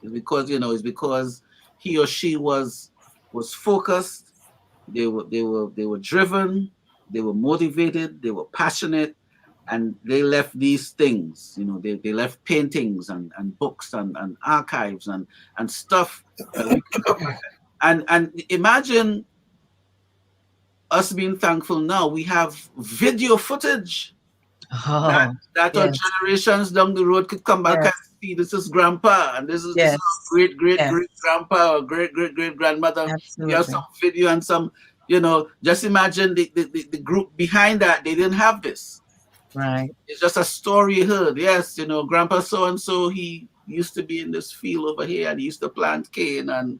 It's because he or she was focused. They were driven. They were motivated. They were passionate, and they left these things. They left paintings and books and archives and stuff that we can come back and imagine us being thankful now. We have video footage Oh, that our yes, generations down the road could come back yes, and see, this is grandpa, and this is yes, great great yes, great grandpa or great great great grandmother. We have absolutely. some video and some, just imagine the group behind that. They didn't have this. Right. It's just a story you heard. Yes, grandpa so and so, he used to be in this field over here, and he used to plant cane and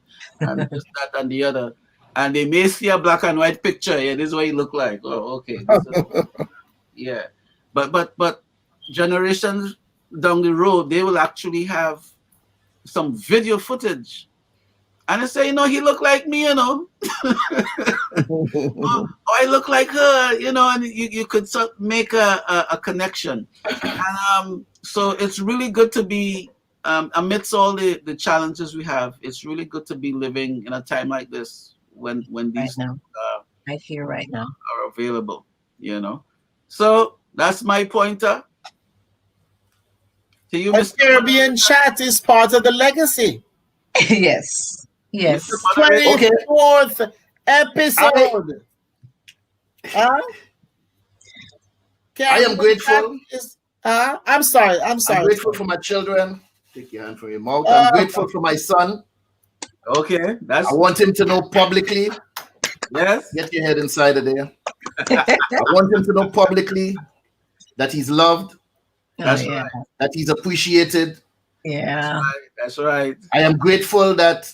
this, that, and the other. And they may see a black and white picture. Yeah, this is what he looked like. Oh, okay. This is, yeah. But generations down the road, they will actually have some video footage. And they say, he looked like me, or I look like her, and you could make a connection. And so it's really good to be, amidst all the challenges we have, it's really good to be living in a time like this when Right these now, uh, right here, right now. are available, So that's my pointer. To you, And Mr. Caribbean chat is part of the legacy. Yes. Yes. Mr. Moderator. Okay. 24th episode. Huh? I am grateful. I'm sorry. I'm grateful for my children. Take your hand from your mouth. I'm grateful for my son. Okay, I want him to know publicly. Yes. Get your head inside of there. I want him to know publicly that he's loved. That's yeah. right. That he's appreciated. Yeah. That's right. I am grateful that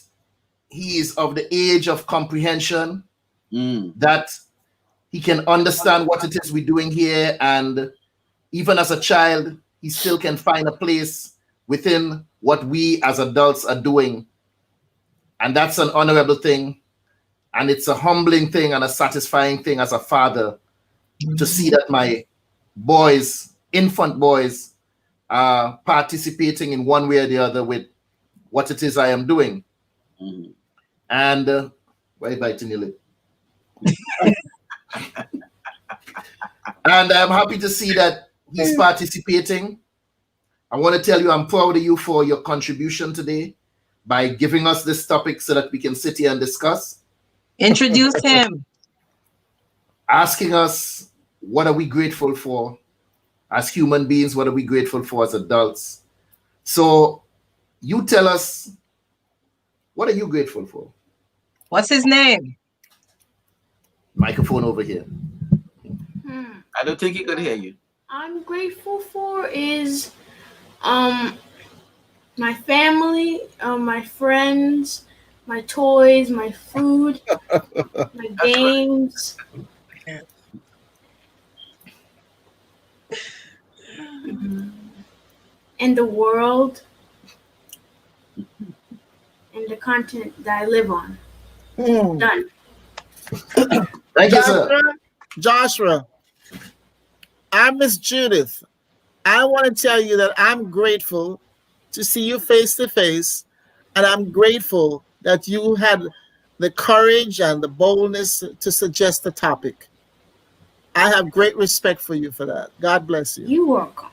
he is of the age of comprehension, that he can understand what it is we're doing here. And even as a child, he still can find a place within what we as adults are doing. And that's an honorable thing. And it's a humbling thing and a satisfying thing as a father to see that my boys, infant boys, are participating in one way or the other with what it is I am doing. And why biting your lip? And I'm happy to see that he's participating. I want to tell you I'm proud of you for your contribution today by giving us this topic so that we can sit here and discuss. Introduce him. Asking us, what are we grateful for as human beings? What are we grateful for as adults? So you tell us, what are you grateful for? What's his name? Microphone over here. I don't think he could hear you. I'm grateful for is my family, my friends, my toys, my food, my games. And the world and the continent that I live on. Done. Thank you, sir. Joshua, I'm Miss Judith. I want to tell you that I'm grateful to see you face to face, and I'm grateful that you had the courage and the boldness to suggest the topic. I have great respect for you for that. God bless you. You're welcome.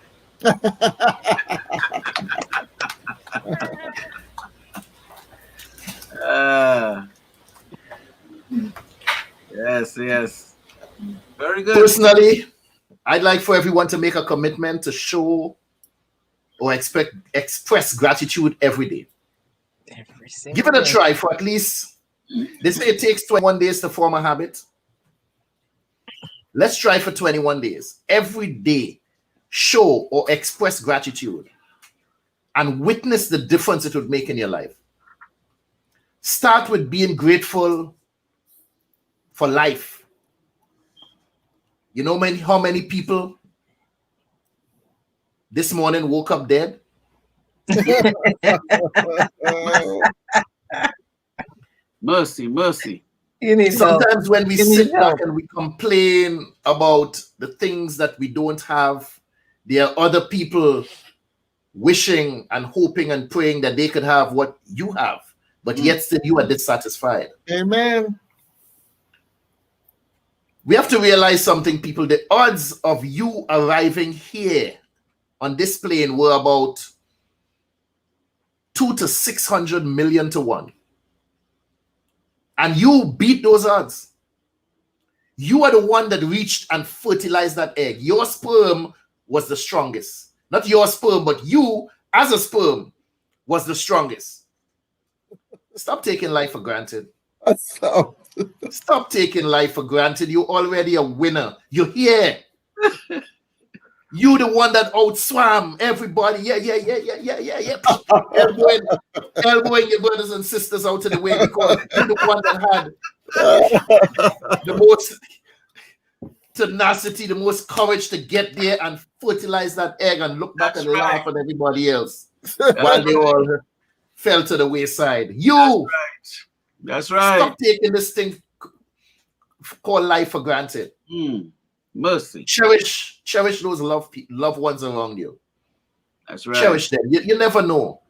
Yes. Very good. Personally, I'd like for everyone to make a commitment to show or express gratitude every day. Give it a try for at least, they say it takes 21 days to form a habit. Let's try for 21 days. Every day, show or express gratitude and witness the difference it would make in your life. Start with being grateful for life. You know how many people this morning woke up dead? Mercy. Sometimes when we sit back and we complain about the things that we don't have, there are other people wishing and hoping and praying that they could have what you have, but yet still you are dissatisfied. Amen. We have to realize something, people. The odds of you arriving here on this plane were about 2 to 600 million to 1. And you beat those odds. You are the one that reached and fertilized that egg. Your sperm was the strongest. Not your sperm, but you as a sperm was the strongest. Stop taking life for granted. Stop taking life for granted. You're already a winner. You're here. You the one that outswam everybody. Yeah. Elbowing your brothers and sisters out of the way because you're the one that had the most tenacity, the most courage to get there and fertilize that egg and look back and laugh at everybody else while they all fell to the wayside. You. That's right. Stop taking this thing called life for granted. Mercy. Cherish those loved ones around you. That's right. Cherish them. You never know.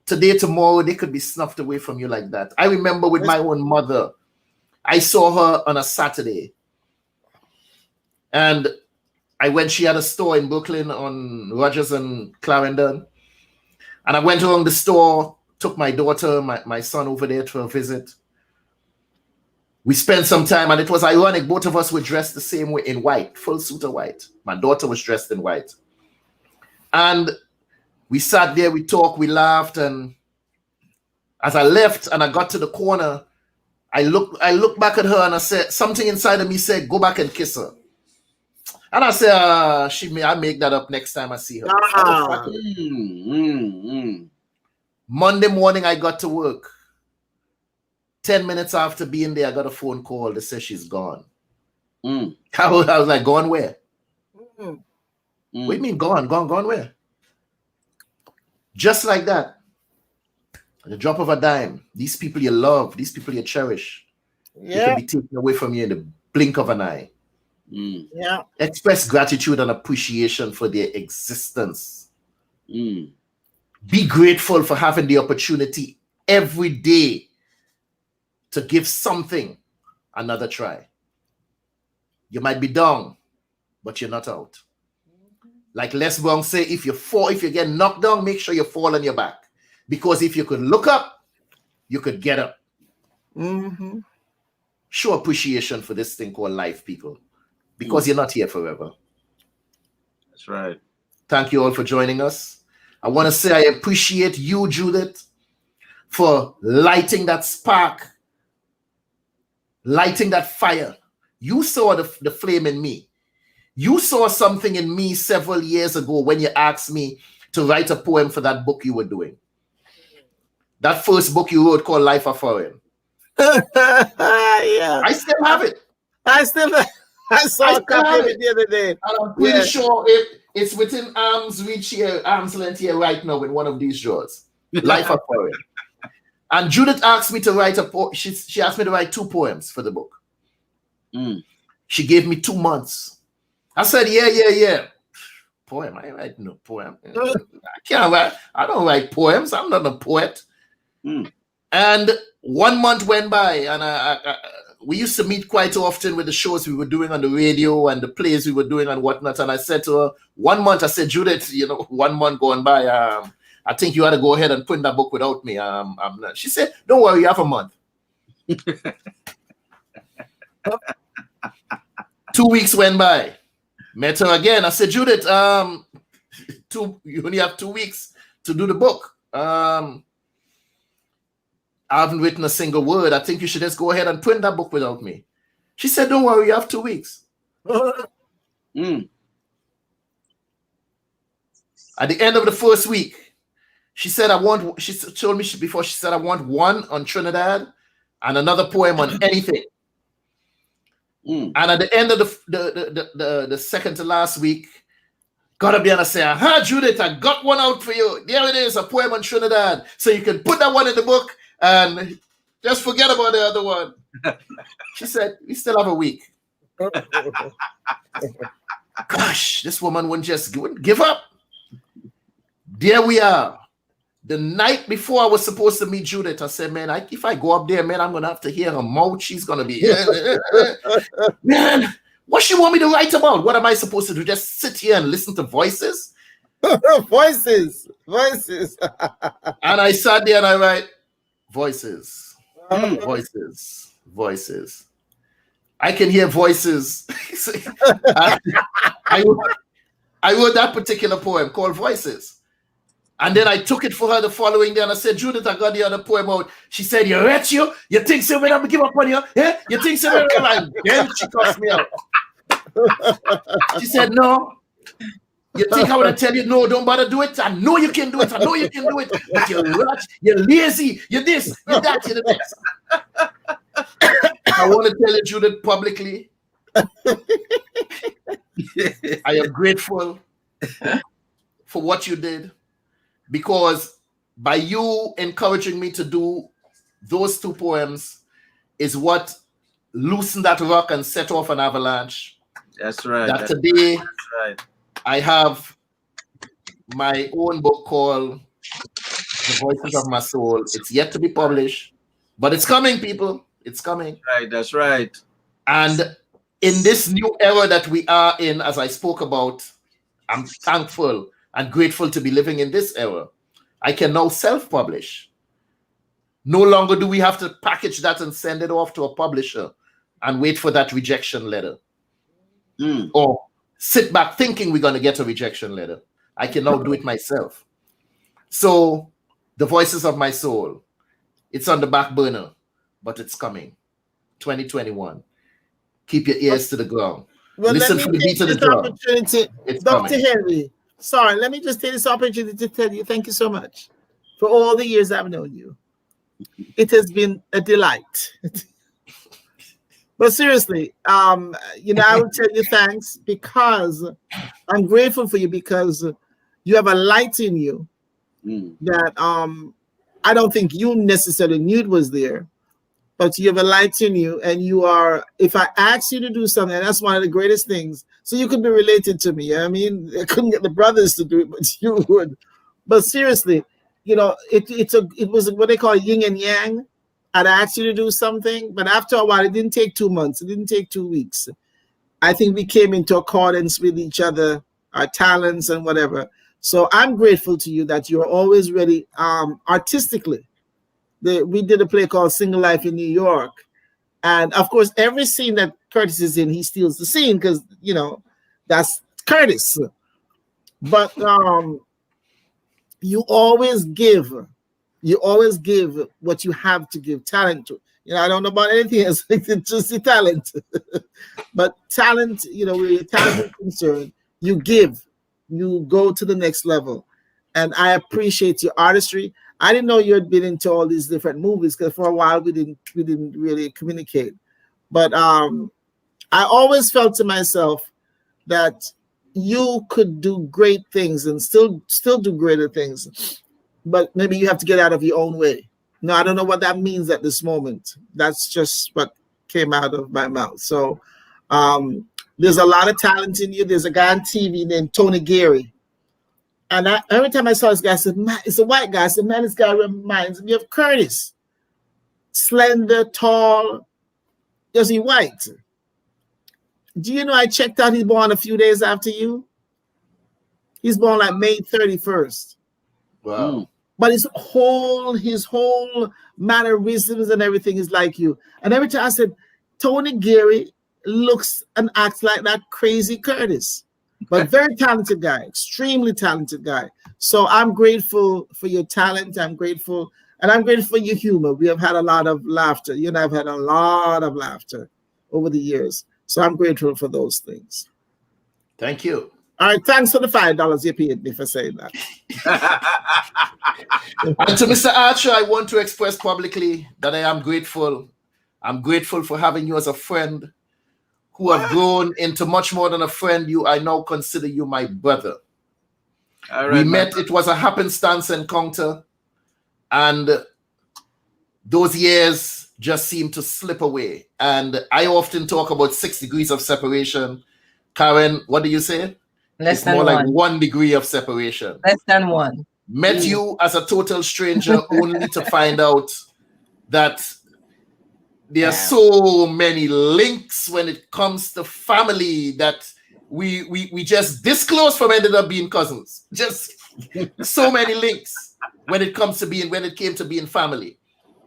Today, tomorrow, they could be snuffed away from you like that. I remember with my own mother, I saw her on a Saturday. And she had a store in Brooklyn on Rogers and Clarendon. And I went around the store, took my daughter, my son over there to a visit. We spent some time, and it was ironic. Both of us were dressed the same way in white, full suit of white. My daughter was dressed in white. And we sat there, we talked, we laughed. And as I left and I got to the corner, I looked back at her and I said, something inside of me said, go back and kiss her. And I said, I make that up next time I see her. Monday morning, I got to work. 10 minutes after being there, I got a phone call that says she's gone. I was like, gone where? What do you mean gone? Gone where? Just like that. At the drop of a dime. These people you love, these people you cherish, they can be taken away from you in the blink of an eye. Yeah. Express gratitude and appreciation for their existence. Be grateful for having the opportunity every day to give something another try. You might be down, but you're not out. Like Les Brown say, if you get knocked down, make sure you fall on your back. Because if you could look up, you could get up. Show appreciation for this thing called life, people. Because you're not here forever. That's right. Thank you all for joining us. I want to say I appreciate you, Judith, for lighting that spark, lighting that fire. You saw the flame in me. You saw something in me several years ago when you asked me to write a poem for that book you were doing. That first book you wrote called Life of Foreign. Yeah. I still have it. I saw a copy of it the other day. And I'm pretty sure it's within arm's length here right now in one of these drawers. Life of Foreign. And Judith asked me to write she asked me to write 2 poems for the book. She gave me 2 months. I said, yeah. Poem? I ain't write no poem. I can't write. I don't write poems. I'm not a poet. And 1 month went by, and we used to meet quite often with the shows we were doing on the radio and the plays we were doing and whatnot. And I said to her, 1 month, I said, Judith, 1 month going by, I think you ought to go ahead and print that book without me. I'm not. She said, don't worry, you have a month. 2 weeks went by. Met her again. I said, Judith, you only have 2 weeks to do the book. I haven't written a single word. I think you should just go ahead and print that book without me. She said, don't worry, you have 2 weeks. At the end of the first week, she said, she told me before, she said, I want one on Trinidad and another poem on anything. And at the end of the second to last week, got up there and I said, Judith, I got one out for you. There it is, a poem on Trinidad. So you can put that one in the book and just forget about the other one. She said, we still have a week. Gosh, this woman wouldn't give up. There we are. The night before I was supposed to meet Judith, I said, man, if I go up there, man, I'm going to have to hear her mouth. She's going to be, man, what she want me to write about? What am I supposed to do? Just sit here and listen to voices? Voices. And I sat there and I write, voices. I can hear voices. I wrote that particular poem called Voices. And then I took it for her the following day and I said, Judith, I got the other poem out. She said, you read you? You think so when I give up on you? Yeah? You think so when I'm Then she cussed me out. She said, no. You think I would tell you, no, don't bother do it? I know you can do it. But you're rush, you're lazy, you're this, you're that, you're the best. I want to tell you, Judith, publicly, I am grateful for what you did, because by you encouraging me to do those 2 poems is what loosened that rock and set off an avalanche. That's right. Today, that's right. I have my own book called The Voices of My Soul. It's yet to be published, but it's coming, people. It's coming. Right, that's right. And In this new era that we are in, as I spoke about, I'm thankful and grateful to be living in this era. I can now self-publish. No longer do we have to package that and send it off to a publisher and wait for that rejection letter. Or sit back thinking we're going to get a rejection letter. I can now do it myself. So the voices of my soul, it's on the back burner, but it's coming. 2021. Keep your ears to the ground. Well, Listen let for me the take beat of the this drum. opportunity, It's Dr. coming. Henry. Sorry, let me just take this opportunity to tell you thank you so much for all the years I've known you. It has been a delight. But seriously, I will tell you thanks because I'm grateful for you because you have a light in you that I don't think you necessarily knew it was there, but you have a light in you, and you are. If I ask you to do something, that's one of the greatest things. So you could be related to me. I mean, I couldn't get the brothers to do it, but you would. But seriously, it was what they call yin and yang. I'd ask you to do something, but after a while, it didn't take 2 months. It didn't take 2 weeks. I think we came into accordance with each other, our talents and whatever. So I'm grateful to you that you're always ready artistically. We did a play called Single Life in New York. And of course, every scene that Curtis is in, he steals the scene because, that's Curtis. But you always give what you have to give talent to. I don't know about anything else, it's just the talent. But talent, where your talent is concerned, you give, you go to the next level. And I appreciate your artistry. I didn't know you had been into all these different movies because for a while we didn't really communicate. But I always felt to myself that you could do great things and still do greater things. But maybe you have to get out of your own way. No, I don't know what that means at this moment. That's just what came out of my mouth. So there's a lot of talent in you. There's a guy on TV named Tony Gary. And every time I saw this guy, I said, man, it's a white guy. I said, man, this guy reminds me of Curtis. Slender, tall, is he white? Do you know I checked out he's born a few days after you? He's born like May 31st. Wow. But his whole mannerisms and everything is like you. And every time I said, Tony Gary looks and acts like that crazy Curtis. But very talented guy, extremely talented guy. So I'm grateful for your talent. I'm grateful for your humor. We have had a lot of laughter. You and I have had a lot of laughter over the years. So I'm grateful for those things. Thank you. All right, thanks for the $5 you paid me for saying that. And to Mr. Archer, I want to express publicly that I am grateful. I'm grateful for having you as a friend who have grown into much more than a friend. I now consider you my brother. All right, we met, it was a happenstance encounter, and those years just seemed to slip away. And I often talk about 6 degrees of separation. Karin, what do you say? Less it's than more one. like 1 degree of separation. Less than one. Met you as a total stranger only to find out that there are so many links when it comes to family that we just this close from ended up being cousins. Just so many links when it came to being family.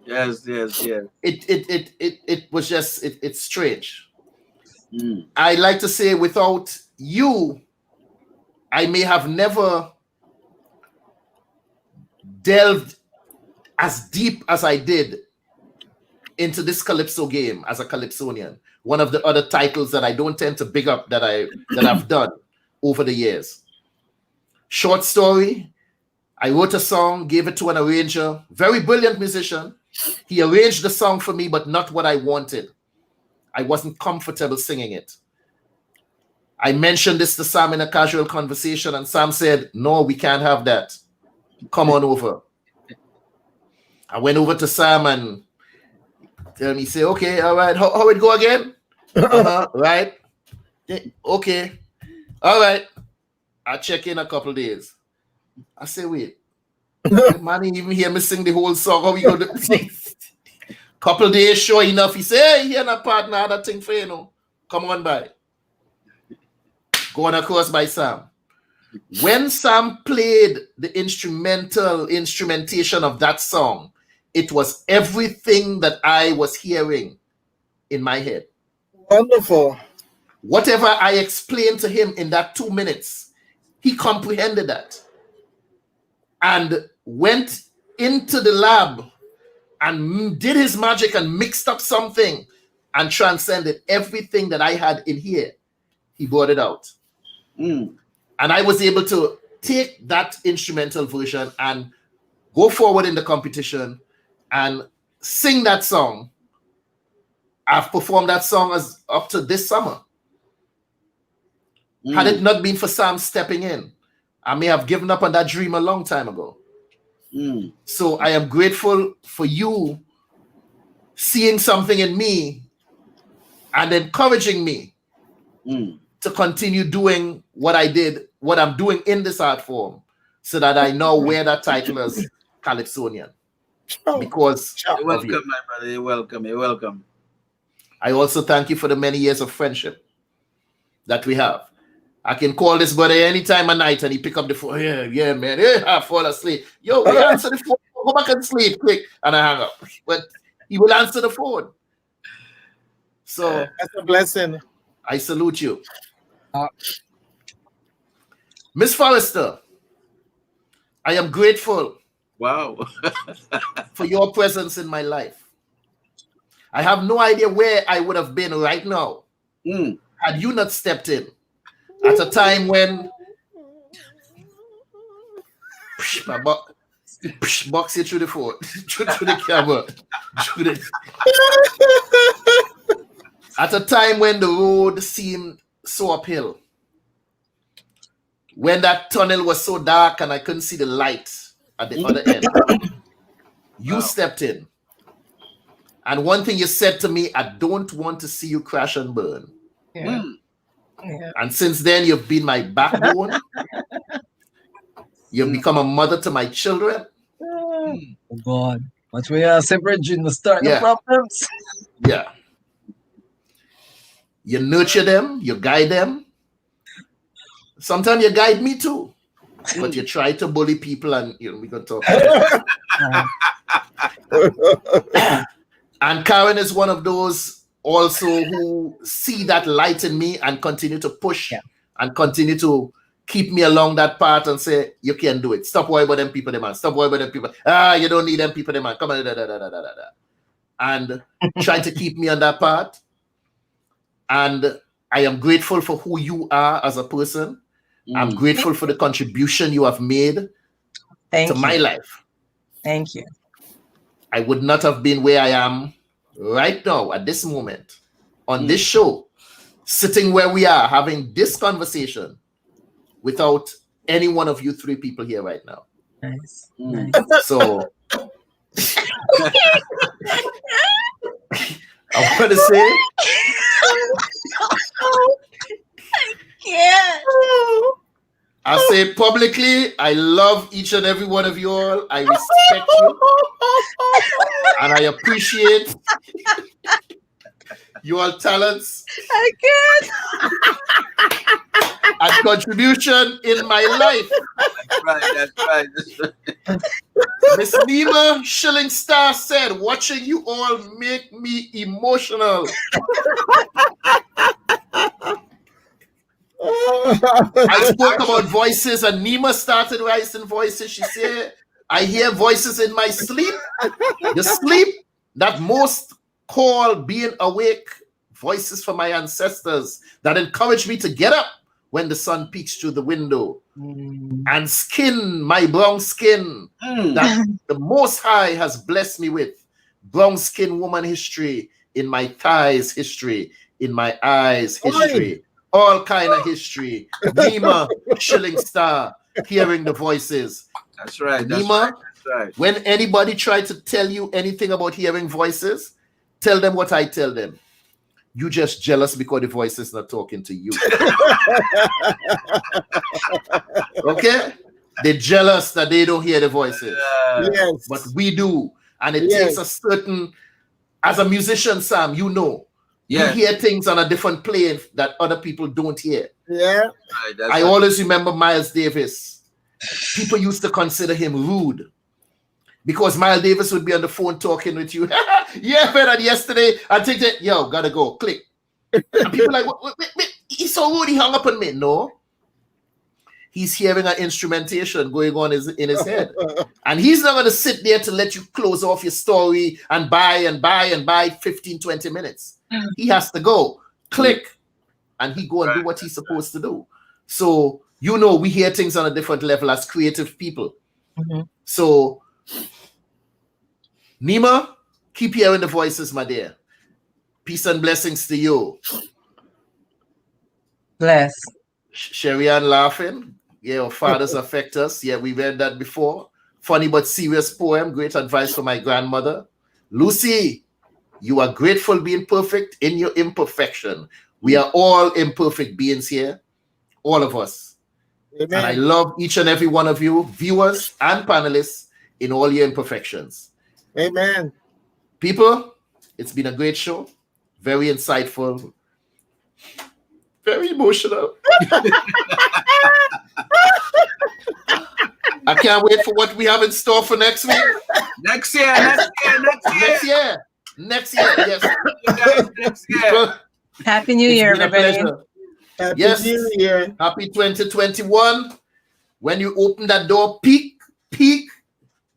Yes. It was just it's strange. I like to say without you, I may have never delved as deep as I did into this Calypso game as a Calypsonian. One of the other titles that I don't tend to big up that I've done over the years. Short story. I wrote a song, gave it to an arranger, very brilliant musician. He arranged the song for me, but not what I wanted. I wasn't comfortable singing it. I mentioned this to Sam in a casual conversation, and Sam said, no, we can't have that. Come on over. I went over to Sam and tell me, say, okay, all right, how it go again? Right. Okay. All right. I'll check in a couple days. I say, wait. Man, even hear me sing the whole song. How we go to couple days, sure enough, he say, hey, here na partner, that thing for you know. come on by. Going across by Sam. When Sam played the instrumentation of that song, it was everything that I was hearing in my head. Wonderful. Whatever I explained to him in that 2 minutes, he comprehended that and went into the lab and did his magic and mixed up something and transcended everything that I had in here. He brought it out. And I was able to take that instrumental version and go forward in the competition and sing that song. I've performed that song as up to this summer. Had it not been for Sam stepping in, I may have given up on that dream a long time ago. So I am grateful for you seeing something in me and encouraging me to continue doing what I did, what I'm doing in this art form, so that I now wear that title as Calypsonian. Because you're welcome, my brother. You're welcome. You're welcome. I also thank you for the many years of friendship that we have. I can call this brother anytime of night and he pick up the phone. Yeah, man. I fall asleep. Yo, we answer the phone. Go back and sleep quick. And I hang up. But he will answer the phone. So that's a blessing. I salute you. Miss Forrester, I am grateful. Wow. For your presence in my life. I have no idea where I would have been right now had you not stepped in at a time when box you through the phone, through the camera. At a time when the road seemed so uphill, when that tunnel was so dark and I couldn't see the light at the other end, you stepped in. And one thing you said to me, I don't want to see you crash and burn. Yeah. And since then, you've been my backbone. You've become a mother to my children. Oh God. But we are separate in the start the problems. Yeah. You nurture them, you guide them. Sometimes you guide me too. But you try to bully people and we can talk about that. And Karin is one of those also who see that light in me and continue to push and continue to keep me along that path and say, you can do it. Stop worrying about them people, man. Stop worrying about them people. You don't need them people, man. Come on, and try to keep me on that path. And I am grateful for who you are as a person. I'm grateful for the contribution you have made to my life. Thank you. I would not have been where I am right now at this moment on this show, sitting where we are having this conversation without any one of you three people here right now. Nice. So I want to say I say publicly, I love each and every one of you all. I respect you. And I appreciate your talents. I can't. And contribution in my life. That's right. Miss Nima Shilling Star said, watching you all make me emotional. I spoke about voices and Nima started raising voices. She said, I hear voices in my sleep. The sleep that most call being awake, voices from my ancestors that encourage me to get up when the sun peeks through the window and skin, my brown skin that the Most High has blessed me with. Brown skin woman history, in my thighs history, in my eyes history. All kind of history. Nima Shilling Star, hearing the voices. That's right. Nima, that's right. When anybody tries to tell you anything about hearing voices, tell them what I tell them. You just jealous because the voice is not talking to you. Okay? They're jealous that they don't hear the voices. Yes. But we do. And it takes a certain, as a musician, Sam, you know Yeah. We hear things on a different plane that other people don't hear. Yeah. Right, that's I right. always remember Miles Davis. People used to consider him rude because Miles Davis would be on the phone talking with you. Yeah, better yesterday. I think that, yo, gotta go. Click. And people like, wait, he's so rude, he hung up on me. No. He's hearing an instrumentation going on in his head. And he's not going to sit there to let you close off your story and buy 15, 20 minutes. He has to go, click, and he go and do what he's supposed to do. So, we hear things on a different level as creative people. Mm-hmm. So, Nima, keep hearing the voices, my dear. Peace and blessings to you. Bless. Sherry-Ann laughing. Yeah, fathers affect us. Yeah, we read that before. Funny but serious poem. Great advice from my grandmother. Lucy, you are grateful being perfect in your imperfection. We are all imperfect beings here. All of us. Amen. And I love each and every one of you, viewers and panelists, in all your imperfections. Amen. People, it's been a great show. Very insightful. Very emotional. I can't wait for what we have in store for next week. Next year. Next year, yes. Next year. Happy New It's Year, been a everybody. pleasure. Happy Yes. New Year. Happy 2021. When you open that door, peek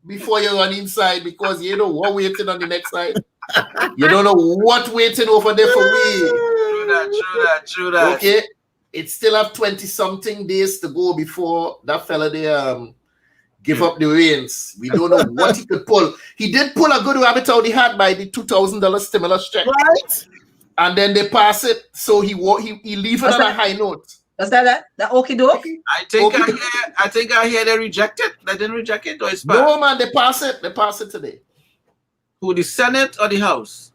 before you run inside, because you know what waiting on the next side. You don't know what waiting over there for we. True that. Okay, it still have 20-something days to go before that fella there give up the reins. We don't know what he could pull. He did pull a good rabbit out of the hat by the $2,000 stimulus check, Right? and then they pass it, so he leave it on a high note. Was that the okie doke? I think I hear they reject it. They didn't reject it, or it's passed? No, man, they pass it. They pass it today. Who, the Senate or the House?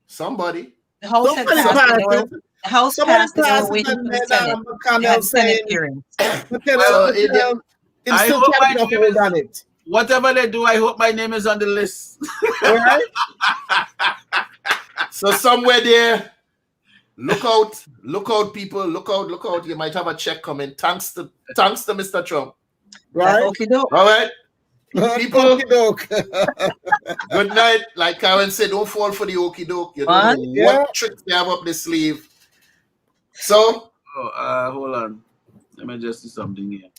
Somebody. The House had Somebody passed passed it. it. The House Somebody passed it. They passed were it, waiting and for the then Senate. They McConnell had Senate saying, hearings. McConnell, it's I still hope my cabinet name hold is- on it. Whatever they do, I hope my name is on the list. All right? So somewhere there, look out, people, look out. You might have a check coming. Thanks to Mr. Trump. Right? Okie doke. All right. People, Okie doke. good night. Like Karin said, don't fall for the okie doke. You don't What? know Yeah. what tricks they have up the sleeve. So, Hold on. Let me just do something here.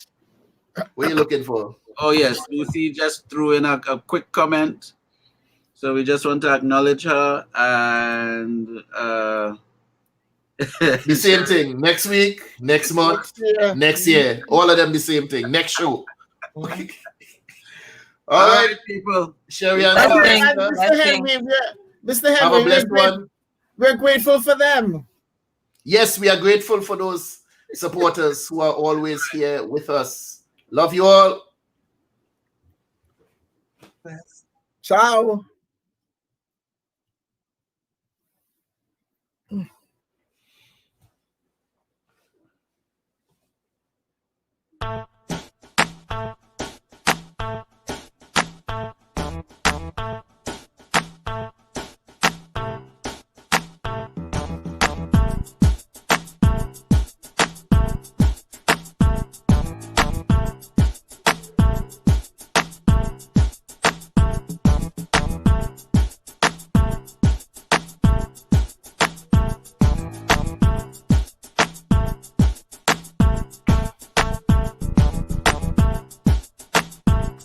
what are you looking for? Oh, yes. Lucy just threw in a quick comment. So we just want to acknowledge her and The same thing. Next week, next month, next year. All of them the same thing. Next show. All right, people. Sherry-Ann, Blessing. Mr. Henry, Mr. have a Henry, blessed one. we're grateful for them. Yes, we are grateful for those supporters who are always here with us. Love you all. Ciao.